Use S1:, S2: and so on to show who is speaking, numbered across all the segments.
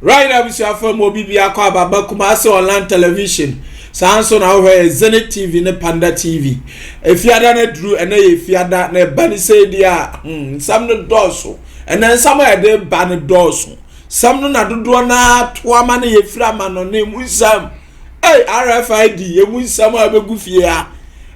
S1: Right now, we shall from Obibia Kwaba Bakumasi online television. Sanso na we Zenith TV ne Panda TV. If you ada na Drew and if you ada na Bani say dia some no doso and then somewhere they ban doso. Some no na dodo na to ma na ye fra ma no ne musam. Hey Rfid ye musam abegu fie a.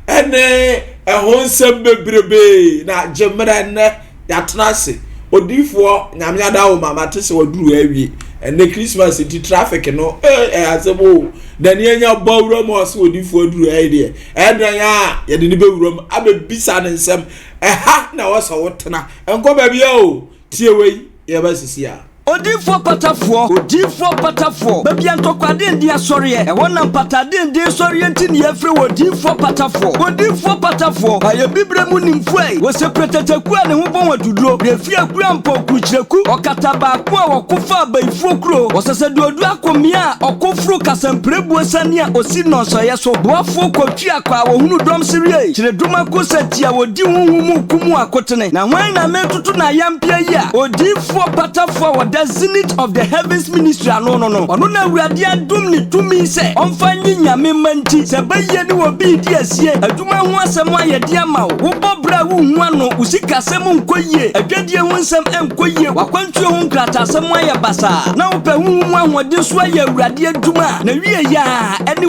S1: Ene ehonsem bebrebe na jemra ne yatenase. Odifo nyame ada wo mama te se waduru awie. And the Christmas city traffic no asebo then yenya bawro mo so odifo duru idea and ya ye de be wurom abebisa ne nsem ha na wasa wotena enko ba bia o tie wei ye ba sisia Opatafour baby antokwade ndi asori e wona mpatade ndi asori enti ne afre Opatafour aye bibre mu nimfuai wo se preteteku ne ho bon wadudo de fi akura mpo kuchireku okata ba ko a wokofa abaifo kuro wo sese duodu akomia okofuru kasamprebu asani a osi no so ye so boafo kwatwi akwa wo hunu dom serie kire duma ko satia wodi huhumu kumu akotene na hwan na metutu na yampia yi a Opatafour the zenith of the heavens ministry no ono na awurade adum ni tumi se onfanyi nyame manti se baye ni obi di asie aduma ho asem ayede ama wo bobra wo hu ano usika asem nkoyie adwadie ho nsem enkoyie wakwantu ho nkrata asem aye basa na wo pe hu ahode so aye awurade aduma na wie ya ene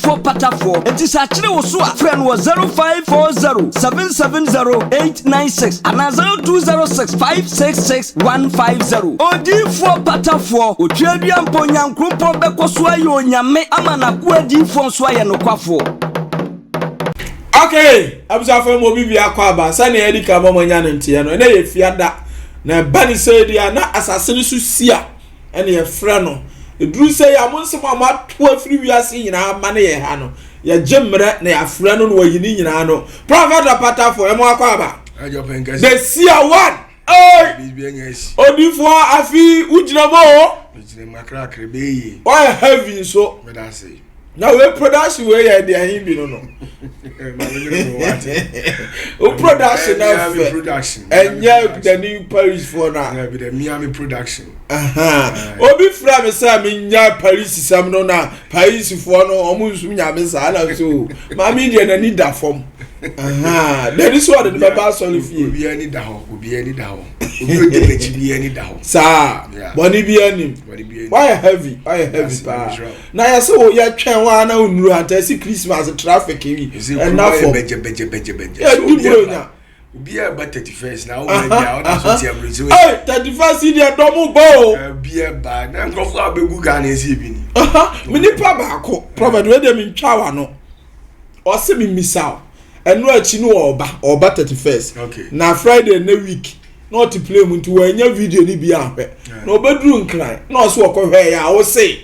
S1: Opatafour enti sa kire wo so a friend wo 0540770896 ana 0206566150 Opatafour otwadua mponyankropo bekoso aye onyame ama na ko adifo so aye nokwafo. Okay, abusafo mo bibia kwa ba sane edika momanya ntie no na ye fiada na bani sedia na asasene susia ene ye fra no eduru se ya monsem amato afiri wiase nyina ma na ye ha no ya jemre na ya fra no no wayini nyina no prophet Opatafour emo akwa ba ajo penkasi the sia one. Oh, Odifo afi ujinamo. Ujinamakra krebe. Why heavy so? Me da say. Now we production we ya dey ahin bi no no. O production na production. Enya the new Paris for na. Na be the Miami production. Obi fra me say me nya Paris sam no na Paris for no omo nsu nya me sa na so. Ma me dey na need that form. There is what the Baba Solifie. Obi ani da ho. Obi de pechi bi ani da ho. Sa, boni bi ani. Why heavy pa. Na ya say o ya twen wa na onuru atasi Christmas traffic wi. And na for beje. Obi a ba 31st na o media o da so ti amrizo. Hey, 31st dia domu bo. Obi a ba na nkofo abegu ga na esi bi ni. Me ni pa ba ko. Prophet we dem ntwa wa no. O se mi misao. Enu achi no oba 31st. Okay. Na Friday na week. Not to play muntu wanya video ni bia ahwe. Na obedru nkran. Na so okohwe ya wo say.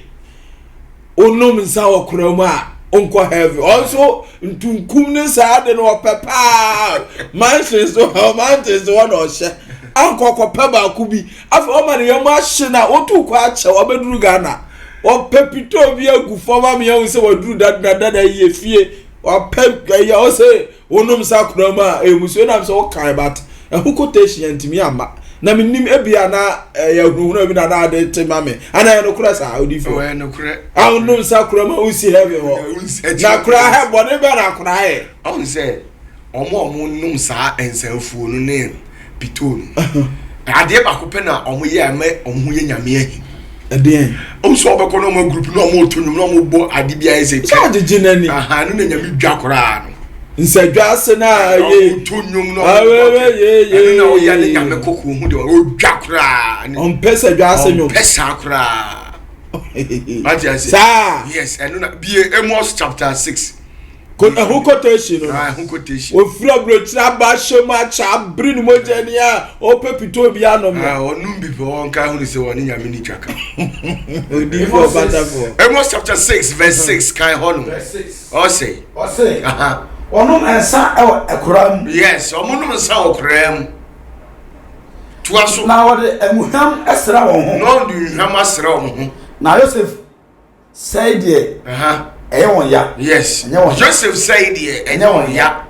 S1: Onom nsa okura mu a onko heavy. Also ntunkum ne sa de no pepa. Mountains so one o hye. Anko kopa ba ku bi. Afa o ma ne yam ahye na otu kwa ache obedru Ghana. O pepito bi agu forma me yan se wadru dada ye fie. O pep ya o say onom sa kura mu a emuso na so kan bat. Who quotation to me ama na minim ebia na ya hunu bi na na de tema me ana no kura sa Odifo no kura no sa kura ma usi heavy ho na kura he bone be na kura he on say omo num sa ensanfuo no ne pitonu ade ba ko pe na omo ye ame omo ye nyame ahi ade o so be ko no mo group no omo tonum no omo bo ade bia ese cha de jinani aha no na nyame dwa kura no nsadwa se na ye tonum no ye na o ya ne nyame koku hu de o dwa kura on pesa dwa se nyom pesa kura yes and no be Amos chapter 6 who quotation who quotation o fra brochira ba shema cha brin mojani a o pepito bia no me o num bi bo nka hu se woni nyame ni twaka Odifo Opatafour Amos chapter 6 verse 6 kai hono verse 6 o say Onum ensa ekoram yes omunum ensa okuram tuaso na wode emuham esra won ho no du ham asra won ho na Joseph say die eye won ya yes Joseph say die enye won ya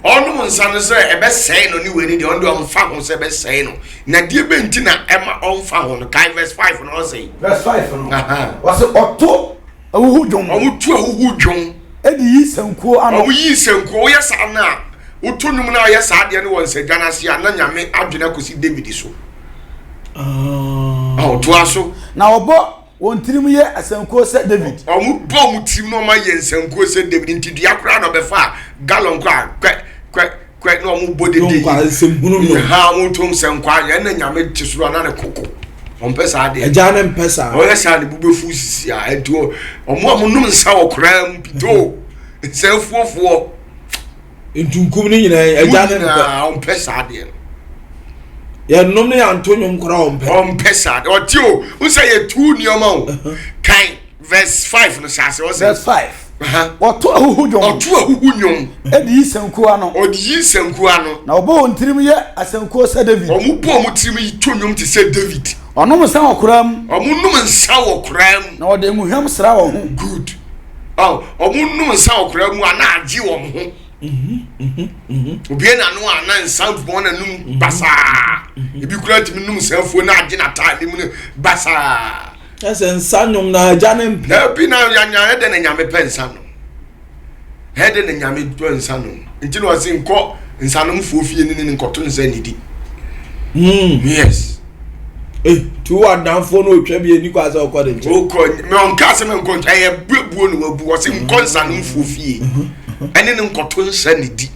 S1: Onu nsa no say e be say no ni we ni de on do am fa ho say be say no. Na die be nti na e ma on fa ho no kai verse 5 no say.
S2: Verse 5 no. Was oto awuhu dwom.
S1: Omutu awuhu dwom.
S2: Edi yi sankuo ano.
S1: Omu yi sankuo ye sa na. Utunum na ye sa de no won se dwana se na nyame adwena kosi David so. To aso.
S2: Na obo won tirim ye asankuo se David.
S1: Omu bo mu tirim no ma ye asankuo se David nti dua kra no be fa gallon kra kwe no omu bo de ha mu tum senkwa ye na nyame tisuro na ne koko. Ompesa ade.
S2: Eja na mpesa.
S1: O ye sa de bube fu sisi a eto omu num nsa wo kra mpito. Senfuofo.
S2: Ntunkum ni nyina eja na
S1: ompesa ade.
S2: Ya nom ne Antonio nkora
S1: ompesa o tio u say ye two nioma o kan verse 5 no sase o say
S2: verse 5 oto ahuhu nyom edi yisanku ano
S1: odi yisanku ano
S2: na obo ntirim ye asanku se David
S1: omu bo omu tirim yi to nyom ti se David
S2: onom nsa okoram
S1: omu num nsa okoram
S2: na ode emuhwam sra wo ho
S1: good omu num nsa okoram ana agi wo ho Obie na no ana nsa bo na num basa ebi kura timi num sanfo na agi na tale mu basa
S2: ese nsa nyom na aja ne
S1: na bi na nya de na nyame pensa no hede na nyame pensa no nti no wase nko nsa no mfofie ni nkoto nsa nidi yes
S2: tu adanfo no otwa bi eni kwa za okode nche
S1: okọ me onka se me nko eye buebuo no wabu wase nko nsa no mfofie ene ne nkoto nsa nidi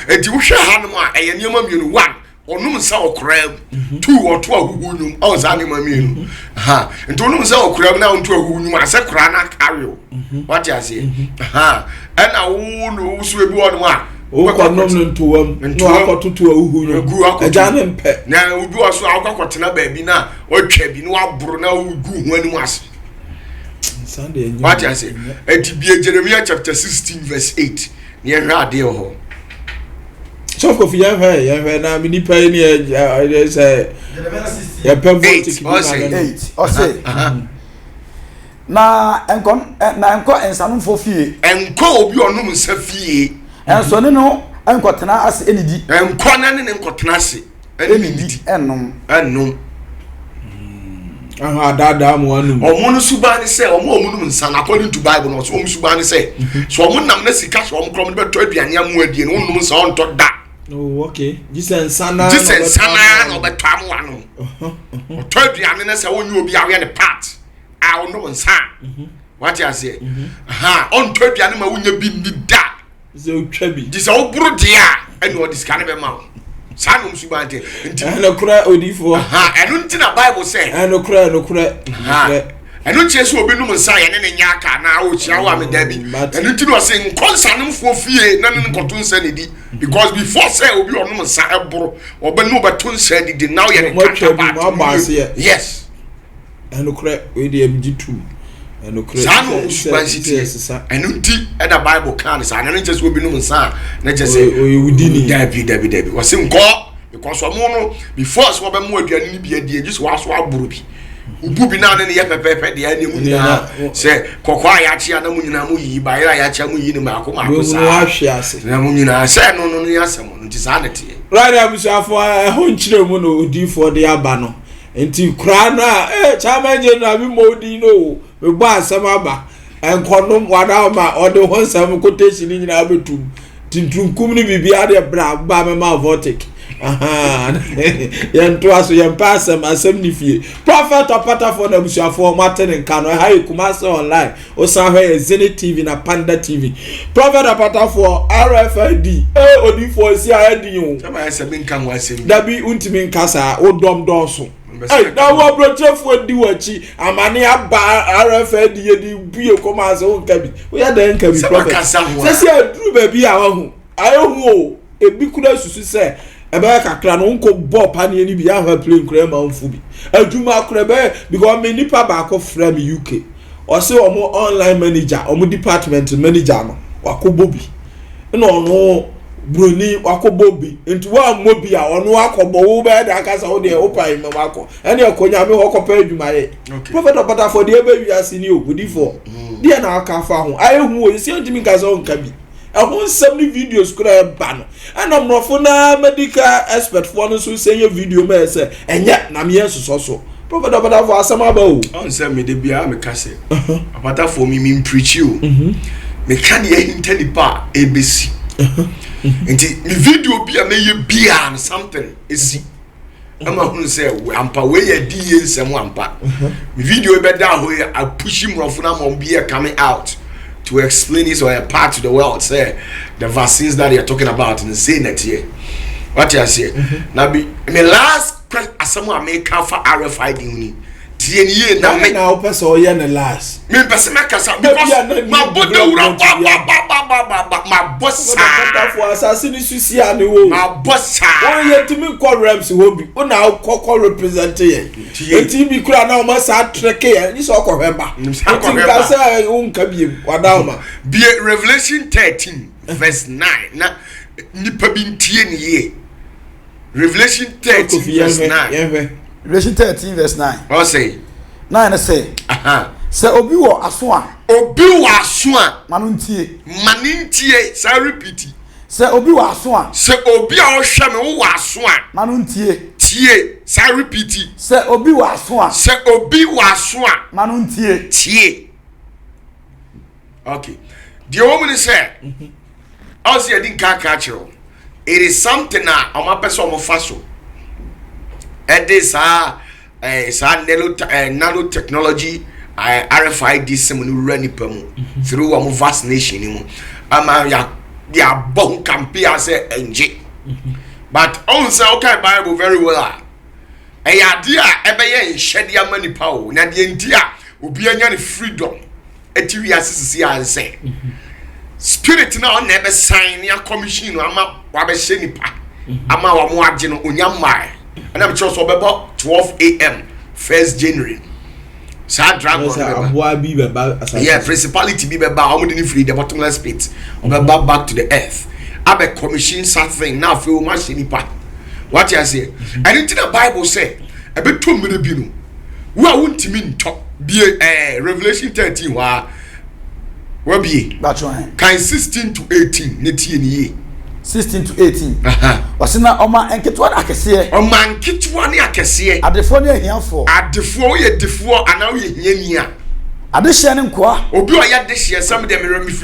S1: enti wo hwe ha no a eye niam mienu 1 onum nsa okram 2 oto ahuhu nyum za ne mamienu enti onum nsa okram na onto ahuhu nyum ase kra na kario what you say ena wo no usu ebi wonu a
S2: o ko nom no ntuwam no akototo ahuhu nyum eja ne mpe
S1: na obi waso akokotena ba bi na otwa bi no aburo na ugu hu anim ase
S2: Sunday
S1: what you say enti bi Jeremiah chapter 16 verse 8 ne hwa ade ho
S2: so for ya hwa na mini pa ni ya say ya pemvotic
S1: 8
S2: o say na enko ensanu fo fie
S1: enko obi onum nsa fie
S2: enso ne no enkotena ase enidi
S1: enko na ne nkotena ase enidi enum
S2: dada mu anum
S1: omo suba ni say omo num nsa na according to Bible no so omo suba ni say so omo nam na sika so omo krom be to aduane amu adie no num nsa on to da
S2: okay Jesus sana
S1: no be to amu anu to aduane na say onyu obi awe ne part a num nsa what you say on to aduane ma wonya bi ni da
S2: so twa bi
S1: dis o buru dia ene o dis kan be ma sanum subante nti
S2: eno kura odifo
S1: eno nti na Bible say
S2: eno kura
S1: eno cheso obi num nsa ye ne nya aka na o chia wa me da bi eno nti no say nkonsanum fo fie na ne nkoto nsa ne di because before say obi onum nsa eboro obe no beto nsa di now ye ne kaka yes
S2: eno kura we dey mg2 eno kura
S1: sanum subante eno nti e da Bible kan say eno cheso obi num nsa na chese
S2: oyudini
S1: dabi wase nko because omo no before so be mu aduane ni bi adie just waso aburu bi ubu bi na ne ye pepepe de ani mu nyina se kokwa ya chia na mu nyina mu yi ba ya chia mu yi ni ma ko sa
S2: no ahwe ase
S1: na mu nyina se no ya se mo nti sa na tie
S2: right abusuafo ho nkyire mu no odifo de aba no nti kura na chama je na bi modi no me bo asem aba enkonom wada ma ode ho nsam quotation ni nyina abetum tintunkum ni bibia de bra ba me ma vortic yanto aso yampasem asem ni fie prophet Opatafour na busuafo matene nka no ha Kumase online o san hwe Zenith TV na Panda TV prophet Opatafour Rfid odifo si ayedi yo
S1: chama asem nka ho asem
S2: dabi untimi nkasa o dom donso na wo brochefo di wachi amane aba Rfid yedi bie Kumase o nka bi o ya da nka bi prophet se aduru ba bi a wahu ayehu o ebi kura susu se ebe kakra no nko bo pane ni bi ahwa play nkra ma mfu bi aduma akra be because me nipa ba ko from UK o se omo online manager omo department manager no wakobo bi na ono broni wakobo bi nti wa mobi a ono akobo wo be da kasa wo de opai me wako ene akonya me hokopa aduma ye prophet Opatafour de ebe wiase ni obudifo de na aka fa ho ayehu o se ntimi kasa on ka bi won some videos kura ba no and omrofo na medical expert for no so say video me say enya na me so prophet Opatafour asama ba o
S1: on say me de bia me ka say Opatafour me preach you me kan ye intend pa ebesi enti me video bia me ye bia something esi ama hun say ampa we ye di ye nsem ampa me video be da ho I push him rough na mo bia coming out to explain this or a part to the world say the vaccines that you're talking about and say that here what you say now be me last someone make for Rfid uni tie na me
S2: na person o ye na last
S1: me person make kasa because my body ura my boss
S2: Opatafour assassin susi ani wo
S1: my boss
S2: won ye timi call reps wo bi o na call represent ye eti bi kura na o ma sa trek ye ni so ko hemba eti ka say o nka bi wada ma
S1: be Revelation 13 verse 9 na nipa bi ntie ni ye Revelation 13 verse 9
S3: Revelation 13 verse 9
S1: what say
S3: 9 say say obi wo aso a manuntie
S1: say repeat
S3: say obi wo aso a
S1: say obi a o hwe me wo aso a
S3: manuntie
S1: tie say repeat
S3: say obi wo aso a
S1: say obi wo aso a
S3: manuntie
S1: tie okay the woman say as you didn't catch you it is something na o ma person mo faso it is nano technology Rfid semunu rani pamu through our vaccination ni mu ama ya bon campaign say enje but on say okay Bible very well ya dia ebe ye nhede ama nipa o na de ntia obi anya ne freedom eti wi asisi anse spirit na on ebe sign ya commission ama wa be hye nipa ama wa mo age no onyamai and I'm sure so bebo 12 a.m. 1st January sa dragon
S2: aboa bi beba
S1: yeah principality bi beba omo dey free the bottomless pit beba back to the earth abe commission something now feel machine pa what you say and in the Bible say ebe to mmere bi no wo a wontimi nto bi Revelation 13 wa bi kan 16 to 18 ne tie ni ye
S3: 16 to 18 wasina oma enketwa ne akese adefo ne ahiafo
S1: adefo ye defo ana ye hiania
S3: adehye ne nkoa
S1: obi o ya dehye some dem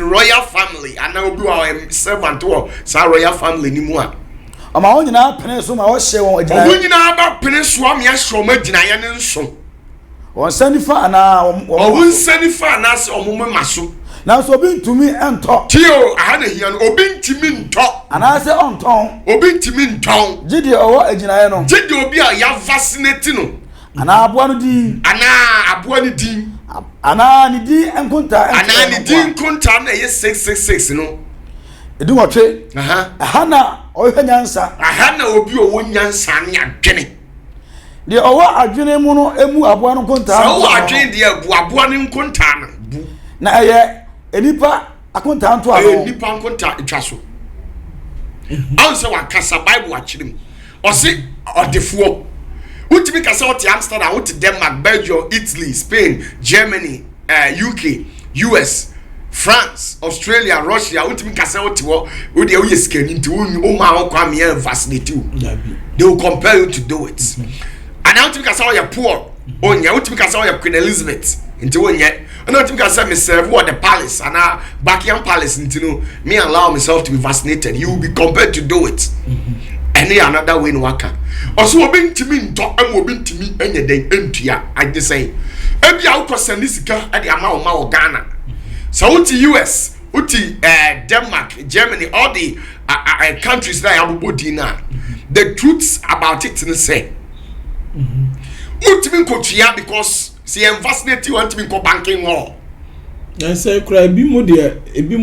S1: royal family ana obi o servant o sa royal family ni mu a
S3: ama wonyina pene so ma wo hye won agina
S1: wonyina ba pene so am ya hye won agina ya ne nso
S3: won sanifa ana
S1: won sanifa ana se omuma maso
S3: na so obi ntumi ento
S1: tio aha na hia no obi ntimi nto
S3: ana se onton
S1: obi ntimi nton
S3: gidi owo agina ye no
S1: gidi obi a ya vaccinate no
S3: ana aboa no din ana ni din enkonta
S1: ana ni din enkonta na ye 666 no
S3: edu wotwe aha na ohwe nyansa
S1: aha na obi owo nyansa ne adwene
S3: de owo adwene mu no emu aboa no konta
S1: so owo adwene de aboa no nkonta no bu
S3: na eye enipa akonta nto alo
S1: enipa nkonta etwa so anse wa kasa Bible akyerem o se odefo utimi kasa oti Amsterdam uti Denmark Belgium Italy Spain Germany UK US France Australia Russia utimi kasa oti wo odi e skani nti o ma ho kwa me vaccinate you they will compel you to do it and utimi kasa wo ya poor onya utimi kasa wo ya Queen Elizabeth nti wonye and utimi kasa me serve what the palace and Buckingham Palace nti no me allow myself to be vaccinated you will be compelled to do it any another way no waka also obi ntimi nto am obi ntimi enye den entua I dey say ebi a ukosani sika e dey ama o Ghana so uti US uti Denmark Germany all the countries that are body na the truths about it in say utimi nkotua because see vaccinate you want me go banking all
S2: na say kura ebi mo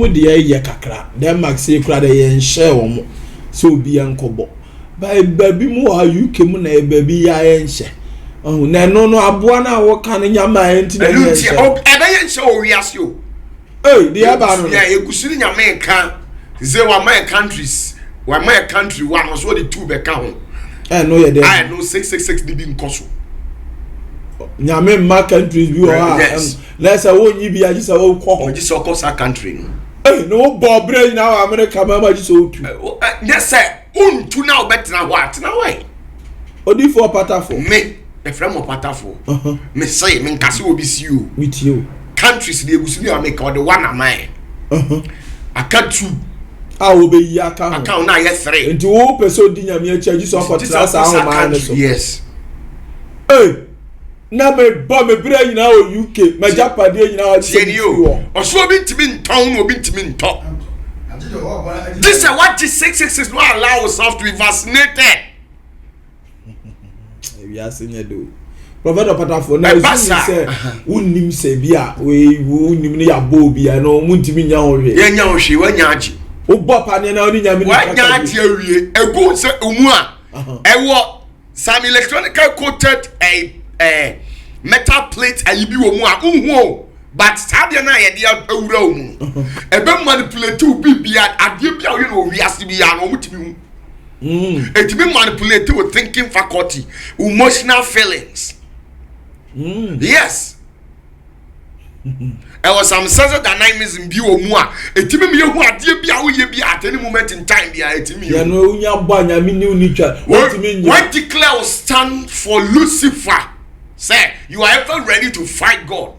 S2: de ye kakra Denmark say kura de ye nhye wo mo so obi ankobo baby mu ha UK mu na baby ya enhye na no aboa na wo kan nyama enti na enhye
S1: ebe ye enhye o wiase o
S2: the aba no
S1: ya egusiri nyama kan ze wa my countries wa my country one so the two be kan
S2: no ye there
S1: I know 666 db nkoso
S2: nyame ma countries bi o ha let's say wo nyi bi agisa wo ko
S1: o gisa ko sa country no
S2: no Bob Brain now America mama just so too.
S1: Yes sir, untu now better na what na why?
S2: Odi for Opatafour.
S1: Me, the friend of Opatafour. Me say me nkase obi si you.
S2: With you.
S1: Countries dey gusuli America or the one am I. Aka two.
S2: Ah obe yi aka.
S1: Aka na yes 3.
S2: Nti wo person di nyame a charge so for trust how man so.
S1: Yes.
S2: Na me ba me bra nyina o UK, ma Japan nyina o
S1: Tienio. Oso obi ntimi nton no obi ntimi nto. This is what the 666 no allow yourself to be vaccinated.
S2: We are saying do. Prophet Opatafour na you say unnim se bia we unnim ne ya bo bia no muntimi nya ho hwe.
S1: Ya nya ho hwe wa nya agi.
S2: O bo pa ne na oni nya me ni.
S1: Wa nya agi awie. Egu se omu a. Ewo some electronical coated a metal plate ayi bi wo mu a unhu but sadia na ye dia awura omu. Ebe manipulate obi bia ade bia wo no wiase bia no mutimi hu. It be manipulated with thinking faculty, emotional feelings. Yes. I was some sense of dynamism bi o mu a etimi me hu ade bia wo ye bia at any moment in time bia etimi
S2: ya no unya ba nya mi ni unitwa
S1: what declare stand for Lucifer. Say you are ever ready to fight God.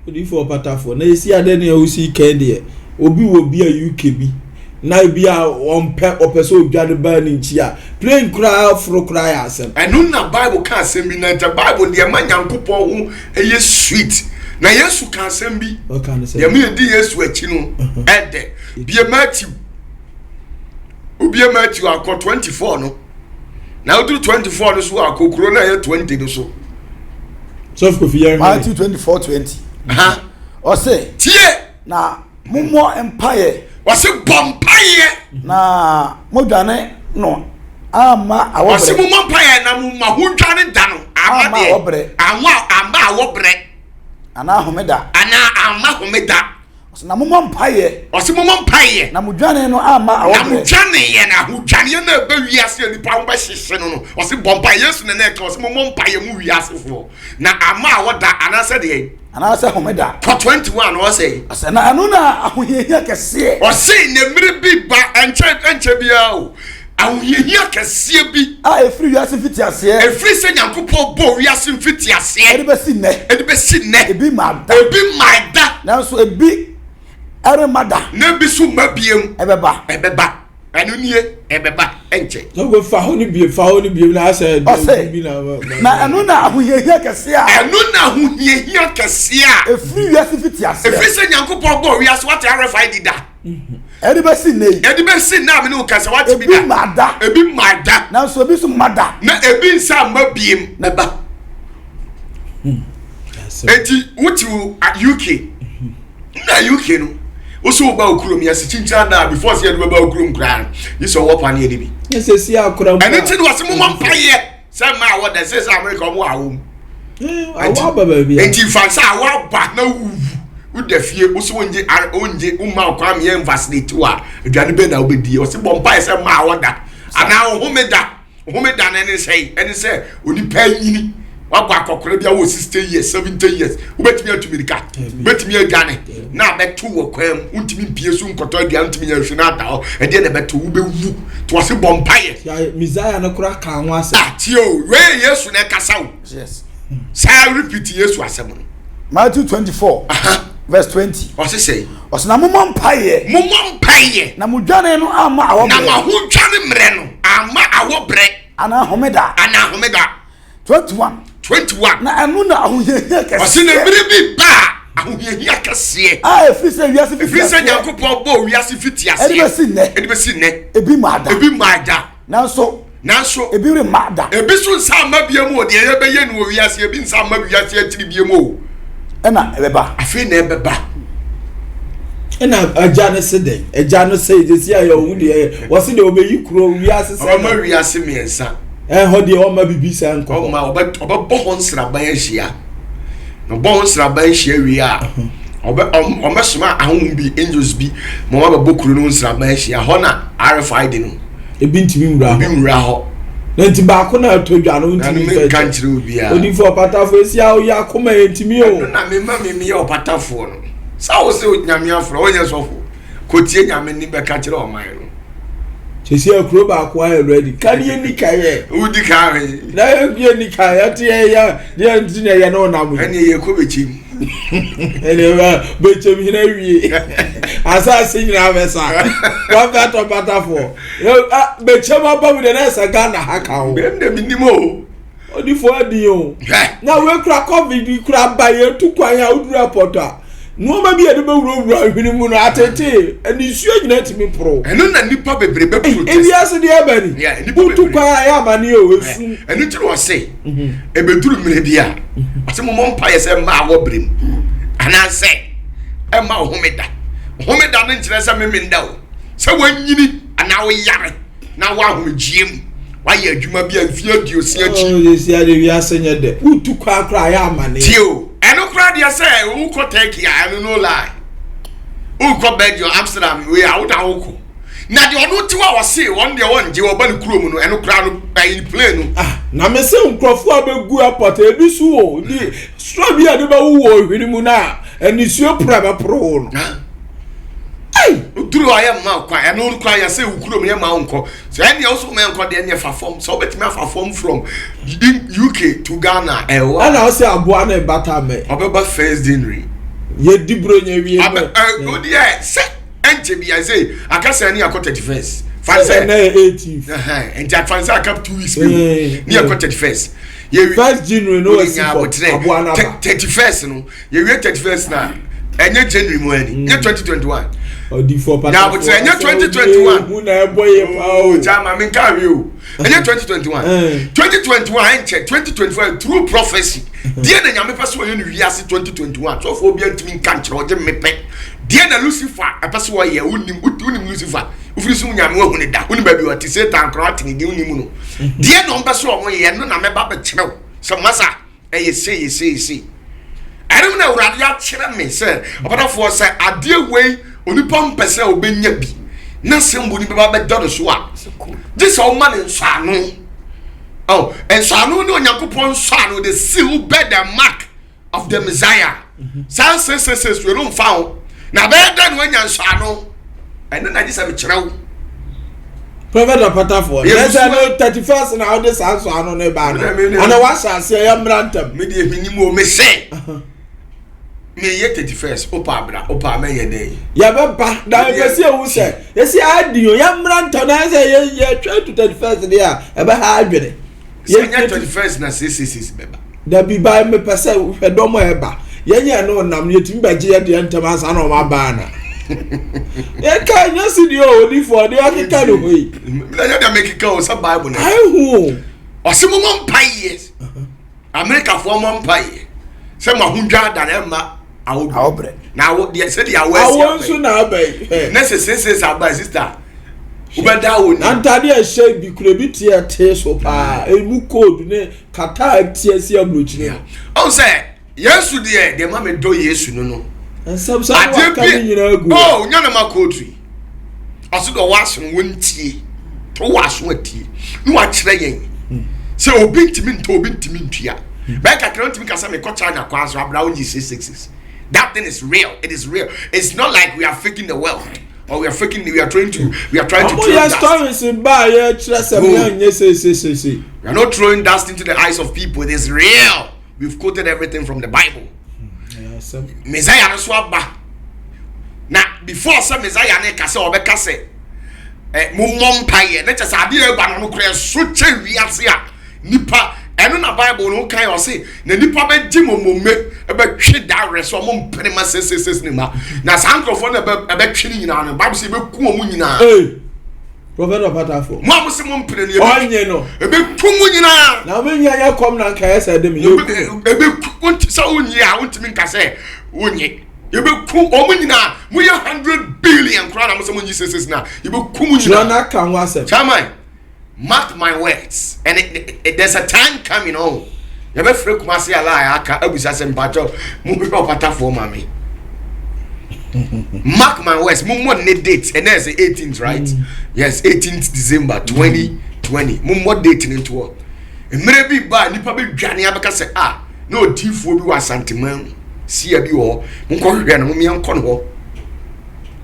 S2: Odi for Opatafour na esi ade na o si kende obi wo bi a UK bi na bi a on pe opeso odwane ba ni nchi a plain cry fro cry asem
S1: enu na Bible ka asem bi na the Bible de ma Nyankopon ho eye sweet na Yesu ka asem bi
S2: o ka ne say
S1: de me di Yesu achi no ede bi Matthew obi Matthew akọ 24 no na odu 24 no so akokoro na ye 20 no so
S3: Matthew 24:20. O say
S1: tie
S3: na mumo empire
S1: wase bompaye
S3: na modwane no ama awobre
S1: wase mumo empire na mu mahudwane da no ama de
S3: awobre
S1: ama awobre
S3: ana homeda
S1: ama homeda
S3: na mumo empire
S1: wase mumo empire
S3: na modwane no ama awobre
S1: na modwane ye na hodwane na ba wiase nipa ho ba hyehye no wase bompaye Yesu na ka wase mumo empire mu wiase fo na ama awoda anase de
S3: anase homeda
S1: for 21 o say
S3: asa na anu na ahoyehia kese
S1: o say na mmiri bi ba enche bia o ahoyehia kese bi
S3: a efiri wiase fiti ase
S1: efiri se Nyankopon bo wiase fiti ase
S3: ede be si ne ebi maida na so ebi eremada
S1: na bi su mabiem
S3: ebeba
S1: anu nie ebeba enche
S2: no go fa ho ni bi na ase bi
S3: na anu na ahoyehia kese a efiri wiase fiti ase
S1: efiri se Nyankopon bo wiase what Rfid da
S3: ede be si
S1: na me no kasa what bi da ebi mada
S3: na so ebi su mada
S1: na ebi nsa mabiem eba eti wuti UK na UK no oso ba okurom ya se chinchira na before se do ba okurom kran yi so wo pa na edi bi
S2: ese si akura mu
S1: eni ti no wase mo mpaye se ma wo da se America mo awom
S2: awa baba bi
S1: enti fansa awa ba na wu da fie oso onje umma kwa me vaccinate wa aduane be na obedi o se bo mpaye se ma wo da ana homeda na eni se oni pa yini wagwa akokore bia wo 60 years 70 years ubetimi atumirika ubetimi aduane na betu wo kwam untimi mpie so nkoto aduane untimi nya hwe na da ho ede na betu ubewu to wase bompaye
S2: ya Messiah na kura ka ho ase
S1: atio we Yesu na kasa wo
S3: yes
S1: say repeat Yesu asem no
S3: Matthew 24 verse 20
S1: o se say
S3: o se na momon paye na mudwane no ama awobre
S1: na mahudwane mre no ama awobre
S3: ana homeda 21 na anu na ahoyehia kese
S1: o se na mire bi ba ahoyehia kese
S3: efiri se wiase fiti
S1: efiri se Nyankopon bo wiase fiti ase ede be si ne
S3: ebi mada
S1: nanso
S3: ebi re mada
S1: ebi so nsa mabiemu o de ye be ye no wiase ebi nsa mabiase atiri biemu o
S3: ena ebeba
S1: afi na ebeba
S2: ena aja no se de si ayo hu de wose de obeyi kuro wiase se
S1: o ma wiase miensa
S2: ho de o ma bibi sa nko
S1: o ma obo hon sraban ahia no bo hon sraban ahia wi a o ma sma ahun bi angels bi mo ma bokuru no sraban ahia ho na Rfid no
S2: ebi ntimi nwura
S1: ho
S2: na nti ba ko na todwa no ntimi
S1: fe kan kire obi a
S2: odi for Opatafour esi a o ya koma ntimi o
S1: na me Opatafour no sa wo se nyame afro o ye sofo kotie nyame ni be ka kire o man no
S2: chesi akro ba kwa ready kan ye ni kaye
S1: udi ka
S2: na ye ni kaye te ya ye ntine ye no na mu
S1: ene ye ko bechim
S2: ene ba bechim hina wie asa sinyina besa kwa beto Opatafour bechim aba mu de na sa Ghana haka o
S1: be ndem nimo
S2: odi fo adi o na we kura covid kura ba ye tu kwan ya udura airport no ma bi e de be wura hwini mu no atete ani suo nyina timi pro
S1: eno na nipa bebre be protest
S2: ebi ase de abani tu kwan ya amani o efu
S1: eno tiri wo se e be duru mire bia ase mo mpa ye se ma wo brem ana se e ma homeda no nkire se memenda o se wanyini ana wo yare na wo ahomjiem wa ye adwuma bia mfia diosia chi
S2: o si ade wi ase nye de utu kwa kra ya amani
S1: tio eno kra de se wo ko take ya eno no lie wo ko Belgium Amsterdam we out awoko na de ono ti wa wose won de won je wo ba ne kuro mu no eno kra no in plane no
S2: na me se nkrofo abegu airport ebi su o di strabi ade ba wo hwini mu na eni suo pra ba pro no ai
S1: duru ayam ma kwa eno kra ya se wo kuro mu ye ma onko so ene also me onko de ene fa form so betimi afa form from UK to Ghana ewa
S2: ana o se aboa na bata me
S1: obeba first dinner
S2: ye dibro nya wie
S1: o de se enche bia say akasa ni akọ 31st
S2: fancy na 18
S1: enti fancy akap 2 weeks ni akọ 31st ye
S2: first January no was aboa na
S1: 31st no ye 31st na enye January mo ani nye 2021
S2: odi for Opatafour
S1: na but enye 2021
S2: mu na eboye pa o
S1: jama min ka wi o enye 2021 enche 2021 through prophecy die na nyame pese wo ye no wiase 2021 so for obi antimi nka nkere oje mepe die na Lucifer apese wo ye unim Lucifer ufiri so nyame wo hune da unim ba bi o ti Satan kro atini die unim no die na ompese wo ye no na meba be kyerew so masa eye say I don't know what ya kire me say Opatafour say ade wey onipa mpese obenya bi na sembo ni beba be dodo so a this all man nsano oh nsano no Yakobon nsano the seal bear the mark of the Messiah says we don't found na be dan when nsano and then I just have kire
S2: Prophet Opatafour yes no 31st na how this nsano ne ba no ana wa sase ya mrantam
S1: me de minimo me say me ye 31st opa me ye dey
S2: ya beba da be se wu se yesi adio ya mranta na se ye 31st dia e be ha adwene
S1: ye 31st na 666 beba
S2: da bi ba me pese hwedomo e ba ye nye no nam ye timi ba je ye de ntama sa na o ma ba na ye ka nya si di o di for de akeka do hoyi
S1: me ya da make ka o sa Bible na
S2: ai hu
S1: o se mo mpaye America for mo mpaye se ma hundwa da na ma
S3: Awobre.
S1: Now, they said they are West.
S2: I want to now, baby.
S1: Necessary, my sister. Ubada won.
S2: Antadi a shake be could be tear taste so pa. A book code, ne kata tears here blue.
S1: Oh, say, yes, you dear, the mamma do yes, no.
S2: And some coming, you know.
S1: Oh, none of my country. I said, the wash and win tea. To wash with tea. No, I'm trying. So, big to me, to big to me, tea. Back at Country Casame Cochana, Quas, Brown, G66. That thing is real. It is real. It's not like we are faking the world or we are trying to we are not throwing dust into the eyes of people. It is real. We've quoted everything from the Bible. Messiah no swap ba. Now before some Messiah ne kase obekase mum paye na chese ade e ba no kure so che wiase a nipa eno na Bible no kan o say na nipa be gimomome e be hwe da reso mo mpene ma seseses ni ma na sankrofo na be hwe ni nyina no Bible say be ku omu nyina
S2: Prophet Opatafour
S1: mo am say mo mpene ni
S2: onye no
S1: e be ku mu nyina
S2: na me nya ya kom na kan esa dem ye ku
S1: e be ku unti sa onye a untimi nka say onye e be ku omu nyina mo ye 100 billion krona mo say mo nyi seses na e be ku mu nyina
S2: na kan wa say
S1: chairman. Mark my words, and there's a time coming on. You be free kuma say ala aka abusa se mpacho mu be Opatafour mami. Mark my words, mu mo ne date and there's the 18th, right? Yes, 18th December 2020. Mu mo date into all. Emre bi ba nipa be dwane abeka say no tifo bi wa santiman sia bi ho. Mu ko hwe na mu mi anko no ho.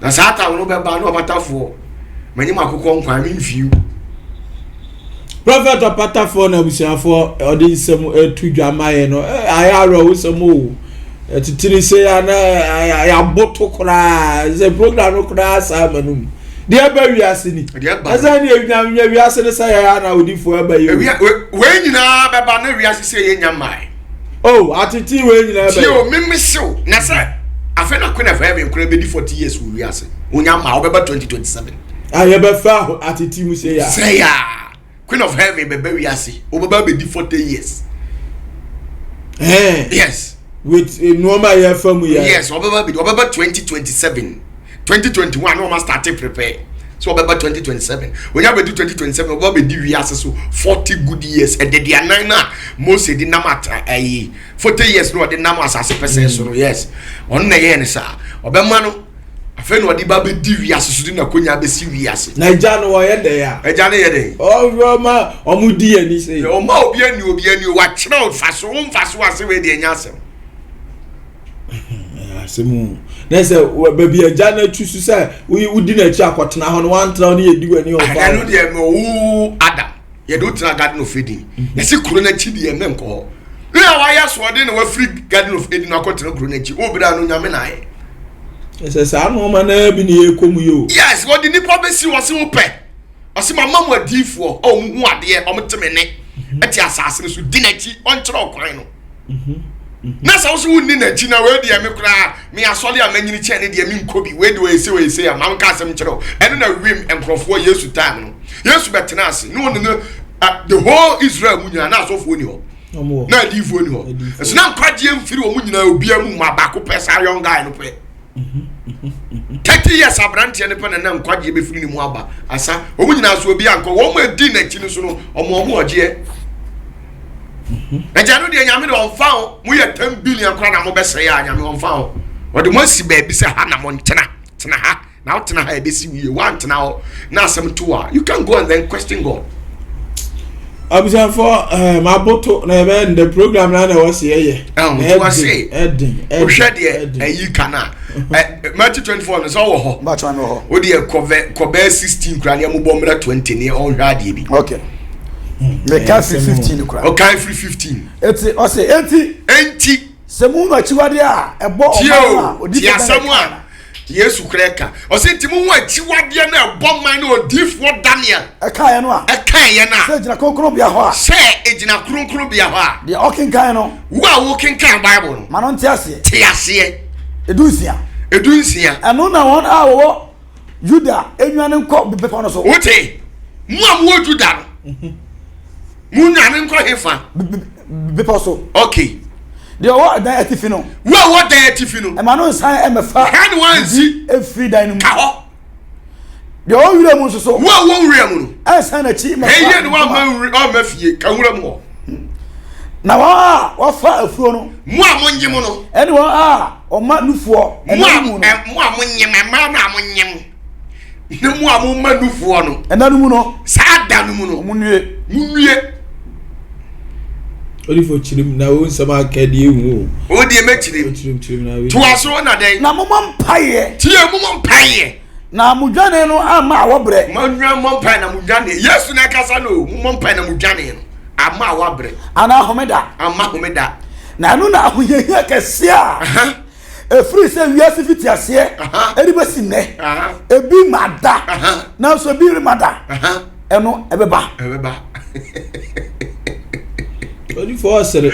S1: na sata wo be ba no Opatafour manyim akokɔ nkwan me mfiu
S2: Prophet Opatafour na busiafo odi nsem etu dwamaye no ayaro wo semo titiri se ya na ya boto kra ze program no kra sa manum de aba wiase ni asa ni ewnya wiase ne sa ya na odifo aba ye
S1: we nyina beba na wiase se ye nyamai
S2: oh atiti we nyina aba
S1: yo mimisew na sa afa na kona fa ebe nkura be di 40 years wo wiase onyama wo beba 2027
S2: aye be fa atiti mu se
S1: ya Queen of Heaven beba wiase wo beba be di 40 years yes
S2: with normal year from here
S1: yes wo beba 2027 2021 no must start to prepare so beba 2027 when you be do 2027 wo beba be di wiase so 40 good years and the anan na Moses di namatra 40 years no the nam asase person so yes on na ye ne sa obema no afa no di ba be di wiase so di na konya be si wiase
S2: na ja no wo ye de ya
S1: eja ne ye de
S2: oh roma omudi ani say
S1: o ma obi ani wa kire o faso ase we de nya asem
S2: asemu na say baby eja na tusu say we di na chi akotena ho no wan tra no ye di wani o
S1: fa no de me Adam ye do tra garden of Eden ye se kuro na chi de me nko na wa ya so de na wa free garden of Eden akotena kuro na chi o bira no nyame na ye
S2: yes no ma na bi ni ekomu yo
S1: yes what the nipa be si wose wo pe ose mama mu adifo o mu hu ade o mteme ne ati asase so di na chi on kire okwan no na sa wose wunni na chi na we de me kura me asole a manyini che ne de me nkobi we de we se ya mam ka asem kire eno na wim enkrofo Yesu time no Yesu betena ase no no the whole Israel munya na asofo ni ho na adifo ni ho so na nkwaje mfiri o munyina obi amu ma ba ko pesa young guy no pe 30 years abrante ne pe na nkwaje be firi ni mu aba asa o munyina so obi anko wo ma di na chi no so no omo oje e janu de nyame de onfa o mu ye 10 billion kra na mo be sey ya nyame onfa o o de mo si ba bi se ha na mo ntena ha na otena ha e be si wiye wan tena o na asem to a you can go and then question God
S2: Abushan for my boto na be the program na was here
S1: was say Edin o hwe de ayi kana Matthew 24 no so wo ho
S3: ba twa me ho
S1: o de kobe 16 kra ne mo bomra 20 ne on hwa de bi
S3: okay the cafe 15 kra
S1: o kai free 15
S3: eti o say enti semu ma chiwade a ebo o
S1: odi asemu a Yesu kreka o se ntimu hu achiwade na ebo man na odifo Daniel
S3: eka ye no a
S1: se
S3: ejina kronkron bia ho a
S1: se ejina kronkron bia ho a
S3: de okenkan no
S1: wo kenkan Bible no
S3: manon tiase edusia eno na won a wo Juda enwane nko bepa no so
S1: wote mu amwo Juda no mu nwane nko hefa
S3: bepa so
S1: okay
S3: de wo dan atifi no
S1: wo dan atifi no
S3: e ma no san emefa
S1: han wanzi
S3: e free dan no
S1: ka ho
S3: de wo wure mu so
S1: wo wure mu no
S3: e san na chi ma
S1: ye de wo ma fie ka wure mu
S3: na wa fa afuo no
S1: mu amonyem no
S3: e de wo o ma nufuo
S1: mu amonyem ma na amonyem ne mu amoma nufuo no
S3: e na nu mu no
S1: sa da nu mu no
S3: mu nue
S2: Oli for chirim na wo nsama akade ehu
S1: o de me chirim
S2: na we
S1: to aso na den
S3: na momom paye
S1: tie momom paye
S3: na mudwane no ama awobre
S1: manwa mompa na mudwane Yesu na kasa no mompa na mudwane no ama awobre
S3: ana homeda na no na ahoyehia kese a efri se wiase fiti ase eri besi ne ebi mada na so bi mada eno ebeba
S2: Oli for sere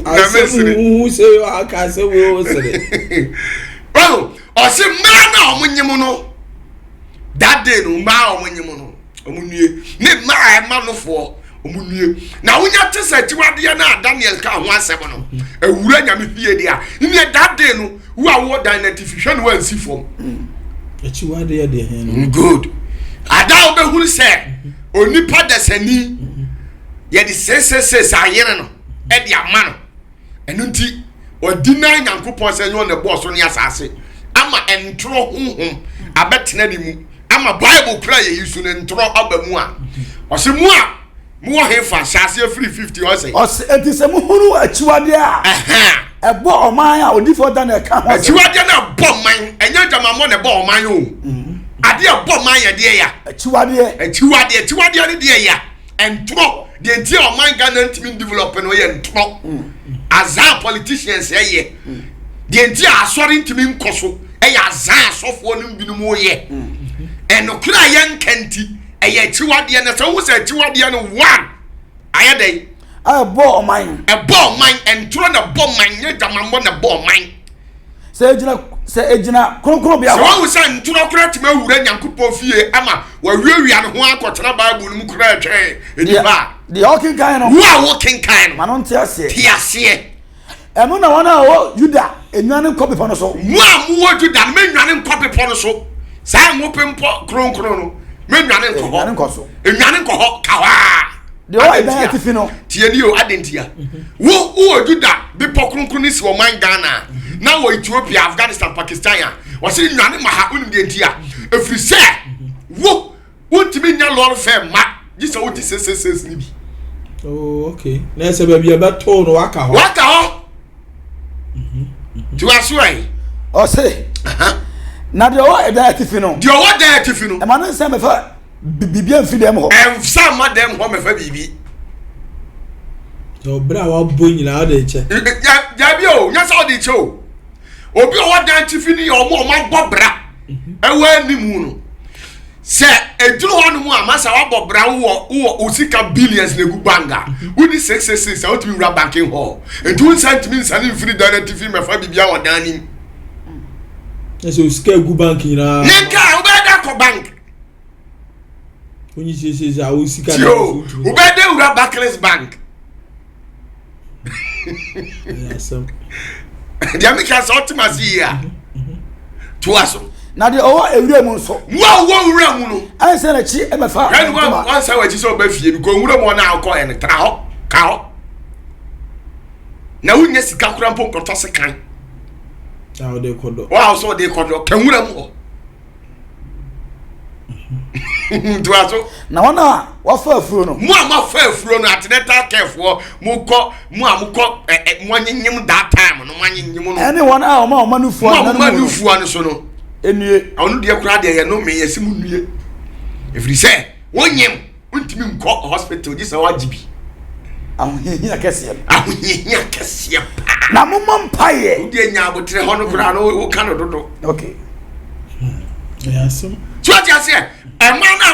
S2: asamu se akase wo sere
S1: oh o se ma na omonyem no that day no ma omonyem no omunue ne ma no fo omunue na wonya tese tiwade na Daniel ka ho asem no ewura nyame fie dia ne that day no wo dan na tifihwe no wansi fom
S2: tiwade ya de hen
S1: good ada obehuru se onipa desani ye di se ayere no e di ama no enu nti odina nyankopon se nyo ne boss no asase ama entro honhom abetena ni mu ama Bible kra ye yusu ne ntro abamu a ose mu a mu wo hefa asase free 50 ose
S3: enti se mu hunu achiwade a ebo oman a odifo da na ka ho
S1: achiwade na bo man enya jamamo ne bo man o ade e bo man ye de ya achiwade ne de ya entro de nti o man Ghana ntimi develop no ye ntro azan politicians ye de nti asori ntimi nkoso e ya azan asofo no mbinu mo ye eno kra ye nkanti e ye achiwade ne so wo se achiwade no one ayade
S3: a bo man entro na bo man ye jamamo na bo man se ejina kronkron bia
S1: so wo say nturo kra tima wura nyankopon fie ama wa wiawia ne ho akotena bible mu kra twen ediba
S3: the walking kind no
S1: wa walking kind
S3: ma no ntiase
S1: eno
S3: na wana wo Juda enwane kopi pono so
S1: mu wo Juda me nwane kopi pono so sai mo pempo kronkron no me nwane nko so enwane nko ho kawa
S3: de o ida atifi no
S1: tie ni o adentia wo Juda bi pokronkron ni si o man Ghana na wo Ethiopia Afghanistan Pakistan ya wase nwane maha unim de ntia efri se wo timi nya lord fair ma gisa wo ti sesses ni bi
S2: oh okay na se ba bia beto no waka ho
S1: tu aswai
S3: o se na de o ida atifi no
S1: e
S3: ma no se me fa bibia mfi dem ho
S1: sa ma dem ho me fa bibi
S2: so bra wa bo nyina o de che
S1: ya bi o nya sa o de che o obi o wa dan atifi ni o ma bobra e wa ni mu no se eduru ho no mu amasa wa bobra wo osika billions na gu banga uni 666 out mi wura banking hall edu sentiment sani free directive me fa bibia wo dan ni
S2: eso osika gu banking na
S1: nka o ba da ko bank
S2: onyi se a osika
S1: na o ba da wura Barclays bank
S2: yes
S1: dia me ka so timasi ya to aso
S3: na de owo ewure mu nso
S1: wo wura mu no
S3: an se na chi e me fa
S1: kan wa sa wa chi so ba fie bi ko wura mu na akọ en tra ho ka ho na wunya sika kura mpo nkoto se kan
S2: o de kodo
S1: wa so de kodo kan wura mu tu aso
S3: na wana wa fa afuro no
S1: mu ama fa afuro no ateneta kefo mu amukọ mu anyinyim that time no anyinyim no
S3: ene wana o ma nufu
S1: anu so no
S3: enue
S1: onu de kura de ye no me yesimu nue efri se wonyem untimi nko hospital ji se wajibi
S3: ahihia kese
S1: pa
S3: na momom paye
S1: udi enya abotre ho no kura no ka no dodo
S3: okay
S2: yes
S1: so ati ase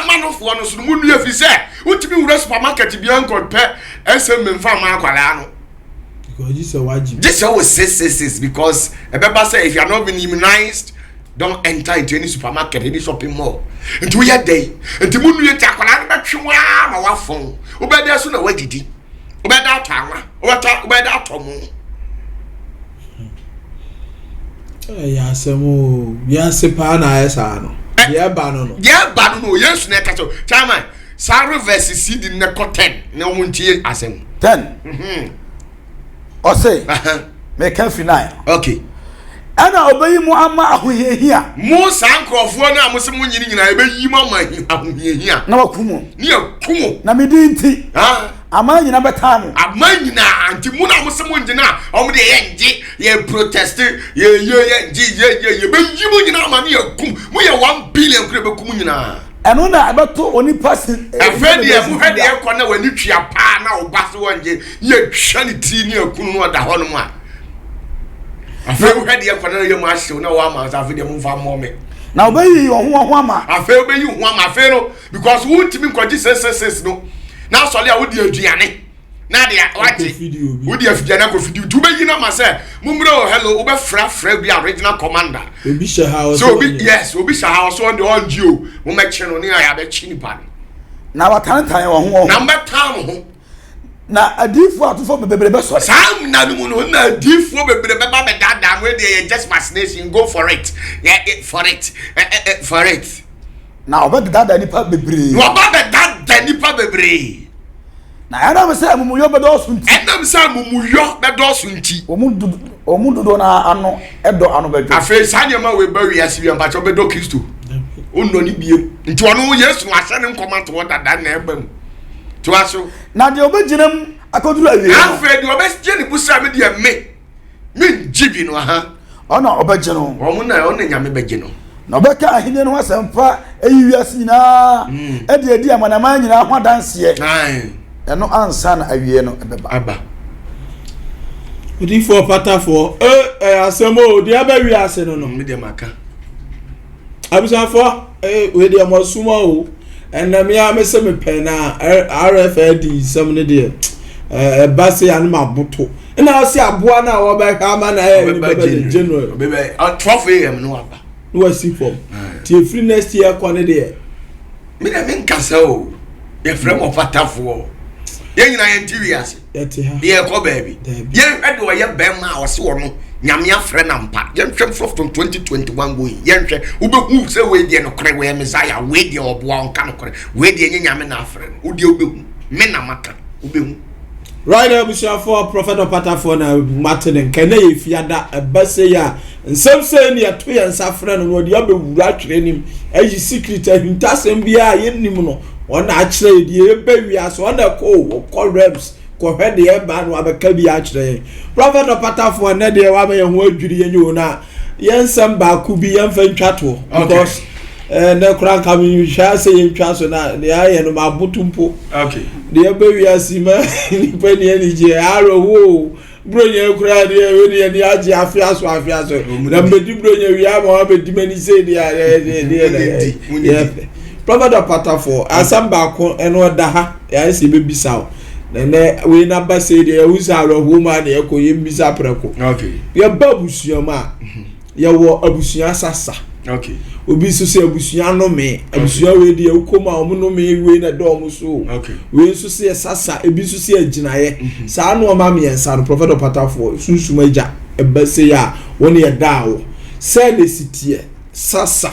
S1: manofo no so mu nue efri se untimi wura supermarket bi anko pe esem mfa ma akwala no
S2: because ji se wajibi
S1: this was 666 because ebeba say if you are not being immunized don't enter into any supermarket, any shopping mall. Into your day, into Munu Takana, my wife phone. Obey there sooner, what did he? Obey that tower, obey that Tomu.
S2: Yes, Pana, Sano. Yeah, Bano.
S1: Yeah, Bano, yes, Nekato. Chama, Sarah versus seed in the 10. No one tea as him
S3: 10. Or say, make a final.
S1: Okay.
S3: Ana obayi mu ama ahoyehia
S1: mu sankrofo na amusemu nyina ebeyi mu ama ahoyehia
S3: na wakumu
S1: ni akumu
S3: na medi nti ama nyina betamu
S1: ama nyina anti mu na amusemu nyina omde ye nji ye protest ye nji ye beyi mu nyina ama ni akum mu ye 1 billion kure bekum nyina
S3: eno na abeto oni person
S1: afedi e mu hede e ko na wani twia pa na obase wonje ye twani ti ni akunu no da ho no mu a afi hwede ye kwana ye mu ahyew na wa ma afi de mu fa mo me
S3: na obeyi ho ama
S1: afi obeyi ho ama afi no because won timi nkoji 666 no na sole a wodi aduane na de waje wodi afidie na ko fidi tu beyi na ma say mumro hello obe fra bi original commander
S2: obi sha house
S1: so obi sha house on the on geo mo me che no ni ya be chi nipa
S3: na watantan ho
S1: na mbetam ho
S3: na adifo atufo bebrebe so
S1: sam na no no na adifo bebrebe ba be dada we dey just fascination go for it yeah for it
S3: na obe dada nipa bebre
S1: no oba be dada nipa bebre
S3: na era me say mumuyo be do sunti
S1: enam say mumuyo be do sunti
S3: omududo na ano edo ano bejo
S1: afi sanya ma we ba wi asibi ampa cho be do Kristo onno ni biem nti ono Yesu ahye ne nkomato dada na ebam to aso
S3: na de obejinem akoduru awie
S1: afi de obesje ne busa me de me njibi no ha
S3: ona obegye no
S1: omo na ona nyame begye no
S3: na obeka ahine no asempa eyiwiase na edi amanama nyina ho danse eno ansa na awie no ebeba
S1: aba
S2: odi for Opatafour asemo di abawi ase no
S1: me de maka
S2: abusafo we de amosuma o enam ya me se me pena Rfid some ne de base an mabuto na osi aboa na wo be ka ma na be general
S1: be 12 am no aba
S2: no wasi form ti free next year ko ne de
S1: me de me nkasa o ye frem Opatafour ye nyina ye ntiwiase ye ko baby ye hwede wo ye bema a wo se wo no nyame afre na mpa ye nhwem from 2021 go ye nhwe ubehu se we de no kore we Messiah we de oboa onka no kore we de nye nyame na afre wo de ubehu me na maka ubehu
S2: right now for Prophet Opatafour na Martin kene ye fiada ebase ya nsem se ne to ye nsafre no de abewura twere nim ayi secret ahintasem bia ye nim no ona akire die ebewia so ona ko reps ko hwede e ba no abeka bi akire Prophet Opatafour na de wa be ho adwiri ye nyu na ye nsem ba ku bi ye mfa ntwato because na kura ka mi hwa se ye ntwa so na de aye no ma butumpo
S1: okay
S2: de ebewia sima ni pa ni ani je aro wo bronya kura de we de ni age afia so na mbedi bronya wi ma be di mani se de Prophet Opatafour asamba ko eno da ha ya se be bisa na we na ba se de usa ro huma na ko ye bisa preko
S1: okay
S2: ya babusuo ma ya wo abusuo sasa
S1: okay
S2: obi so se abusuo no me abusuo we de ukoma omo no me we na do omo so
S1: okay
S2: we so se sasa ebi so se aginaye sa no ma me yensa no Prophet Opatafour sunsuma ja ebase ya woni ye dawo se le sitie sasa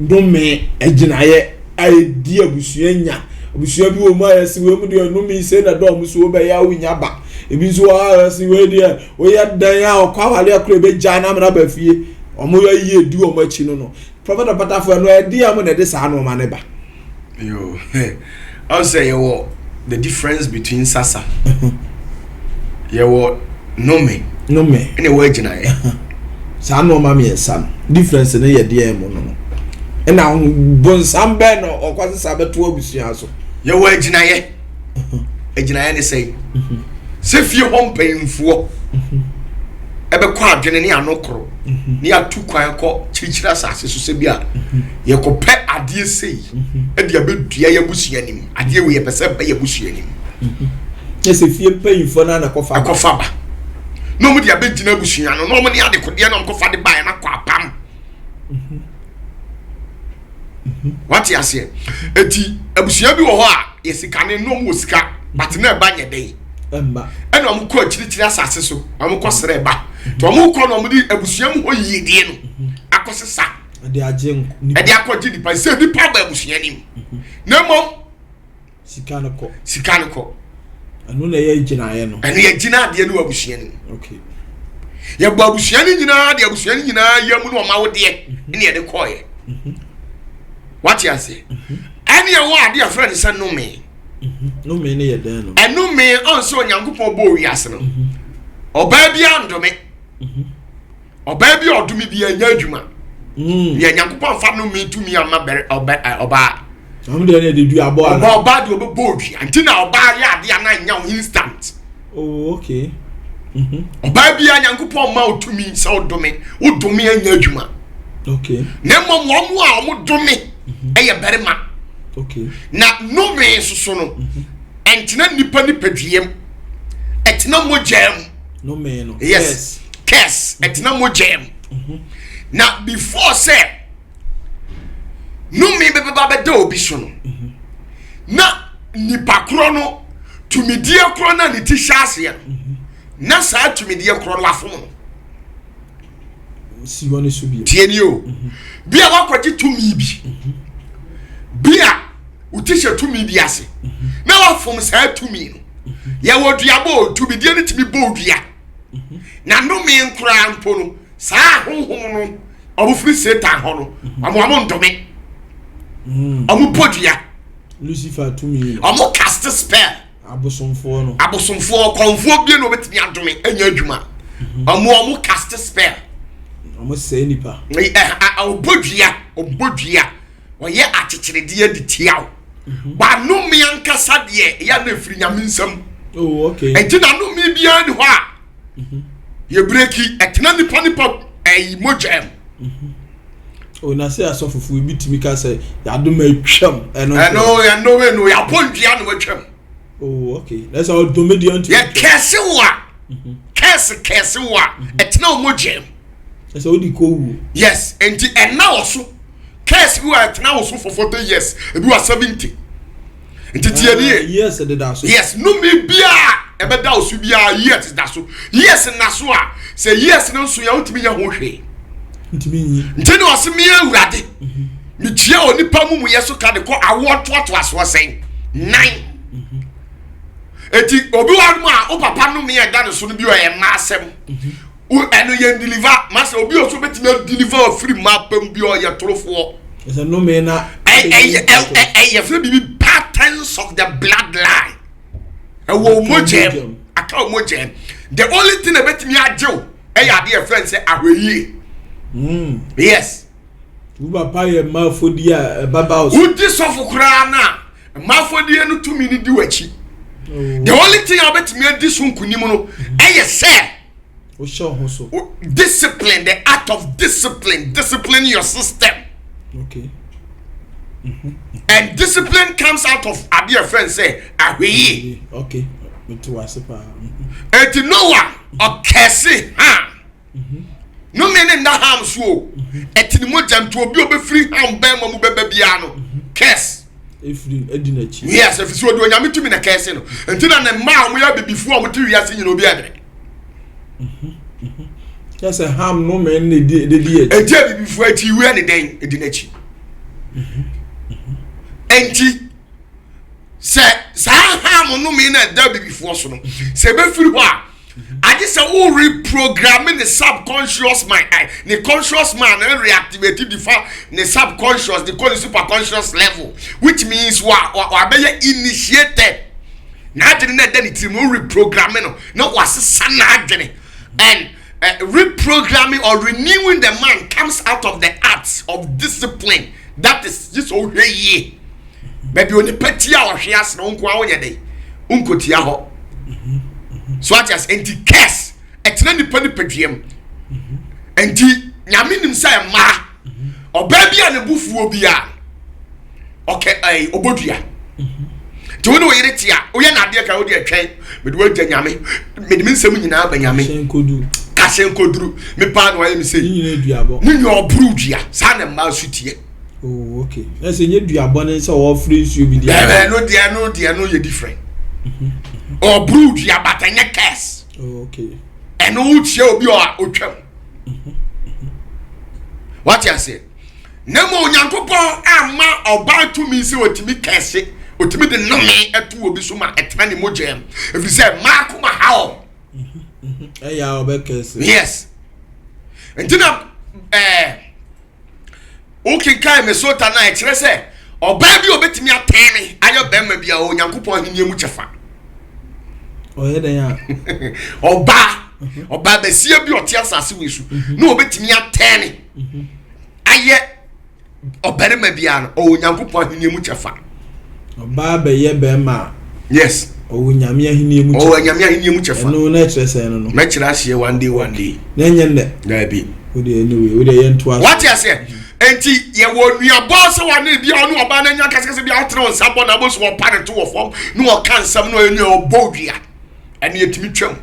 S2: no me aginaye ai di abusuo nya abusuo bi wo ma yesi we mu de no me se na do omo so be ya wunya ba ebi so wa si we de we ya dan ya okwa wale akro be ja na mra ba fie omo ya yi edu omo achi no Prophet Opatafour no edi am na de sa no ma ne ba
S1: yo I'll say you the difference between sasa you no me any way jina ye
S2: sa no ma me san difference ne ye de am no na bonsam be no okwase sa beto abusua so
S1: ye wa jina ye ejina ye ne say se fie ho mpanyimfo ebe kwa adwene ne anokro ne atu kwan ko chirichira asase so se bia ye ko pe ade sei e dia bedua ye busua nim ade we ye pese ba ye busua nim
S2: ye se fie mpanyimfo na kofa
S1: ba no mu dia begina busua no no mu ne ade kodie no kofa de ba ye na kwa pam what you say eti abusua bi wo ho a ye sika ne no mu sika but na ba nye dey
S2: emba
S1: ena am ko chirichira asase so am ko sere ba to am ko no mu di abusua mu ho yidie no akosesa
S2: ade aje
S1: ade akọji di pa se di pa ba abusua nim na mom
S2: sika no ko anu na ye gina ye no
S1: anu ye gina ade no abusua nim
S2: okay
S1: ye gba abusua ni nyina ade abusua ni nyina ye mu no ma wo de ne ye de koye what you say any one ade afra ni se no me
S2: no me ne ye dan no
S1: enu me onso Nyankopon bo wiase no oba bia ndome oba bia odumi bia nya adwuma ye Nyankopon fa no me tumi ama oba
S2: am de ne de du abo ala
S1: oba de obo dwi anti na oba ya ade ana nya instant
S2: oh okay
S1: oba bia Nyankopon ma otumi sa odome anya adwuma
S2: okay
S1: na mom wo a omodome eye berema
S2: okay
S1: na no me so no entina nipa ni padwiem etina mojam
S2: no me no
S1: yes etina mojam na before say no me be do obi so no na nipa kro no tumidie kro na ni tishase ya na sa tumidie kro lafo no
S2: si woni so bi
S1: tieni o bia wakwaji tumi bi bia utisha tumi bi ase na wafom sa tumi no ya woduabo tumi die ne timi bodua na no me nkura mpo no sa honhom no obufri satan ho no amo ndome amo bodua
S2: Lucifer tumi
S1: amo cast spell
S2: abosomfo
S1: konfo bi no betimi adome anya adwuma amo cast spell
S2: almost say nipa
S1: obodua oye achichirede de tiawo ba no me ankasa de ya na firi nyame nsam
S2: oh okay
S1: enti na no me bia ni ho a ye breki etena nipa mojem
S2: oh na say asofufu e bitimi ka say ya do ma twam
S1: eno no ya pondua no twam
S2: oh okay that's all domedian to
S1: ya kesewa kesewa etena mojem
S2: that's all di ko wu
S1: yes enti enna oso case who are now so for 40 years e bi wa 70 enti tie ni
S2: yes e da so
S1: yes no me bia e be da osu bia yes da so yes na so a say yes no so ya utimi ya ho hwe
S2: ntimi yi
S1: ntini o se me awurade mi tia onipa mu yeso ka de ko awoto aso sen 9 eti obi wa mu a o papa no me ya da so no bi o ye ma asem eno ye deliver masa obi o so betimi deliver free mapam bi o ye torofo
S2: ese no me na
S1: ye free bi patterns of the bloodline wo mojem aka mojem the only thing betimi ajew ya de friend say ahweyi yes
S2: u papa ye mafodi a baba o
S1: u di sofokura na mafodi enu tumi ni di wachi the only thing betimi adi so nkunim no ye say
S2: so
S1: discipline, the art of discipline your system.
S2: Okay.
S1: And discipline comes out of your friend say ahwe.
S2: Okay. Me too asepa.
S1: And to no one or kese ha. No men na ham so. Eti ni mo jam to obi obe free ham ben mo bebe bia no. Kes.
S2: Efri edinachi.
S1: Yes, if so do nyame tumi na kese no. Enti na ma mo ya bebifu a mo ti wiase nyina obi adre.
S2: Yes, a ham no man the
S1: a jab before you any day a dinachi. Enti say ham no mean a derby before so. Say be wa. I just say all reprogramming the subconscious mind. The conscious mind and reactivated the subconscious, the superconscious level, which means what be initiated. Now then it's reprogramming no was sana and reprogramming or renewing the mind comes out of the acts of discipline. That is just over here. Maybe only petty hour she has no day. Unkotia ho. So I just anti case. It's not the penny pedium. Anti Yaminim say ma or baby and a buff will be okay, Obodia. Do you know what it is? We are not there. Can we train? But we are Janyame. Me mean some in our Benyame. Kashen Kodru. Me pan why me say.
S2: You need diabo.
S1: You your brudia. Son and mouse here.
S2: Oh, okay. Let's say you diabo. So all free you be there.
S1: No, dear, no, you're different. Or brudia, but I not cast.
S2: Oh, okay.
S1: And no show you are okay. What you say? No more young couple. Ma or buy to me so to me cast it. Otimi de nome etu obi so ma etani mojem if you say mark ma how
S2: ya obekese
S1: yes entina okay kai me so ta na e kire say oba bi obetimi atani ayo bemma bia o nyankopon ahini mu chefa
S2: oye den ya
S1: oba be sie bi otia sase wesu na obetimi atani aye oberema bia no o nyankopon ahini mu chefa
S2: Baba ye bema.
S1: Yes.
S2: O nyame ahini mu.
S1: O nyame ahini mu chefa.
S2: No na exercise no.
S1: Me kira hye one day.
S2: Na nyende.
S1: Na bi.
S2: O de anyway, o de ye nto aso.
S1: What you say? Enti ye wo nua boss wa na bi onu oba na nya kase bi atre on sabo na boss wo pare to wo form. No o kan sam no enu obodua. Ene yetimi twam.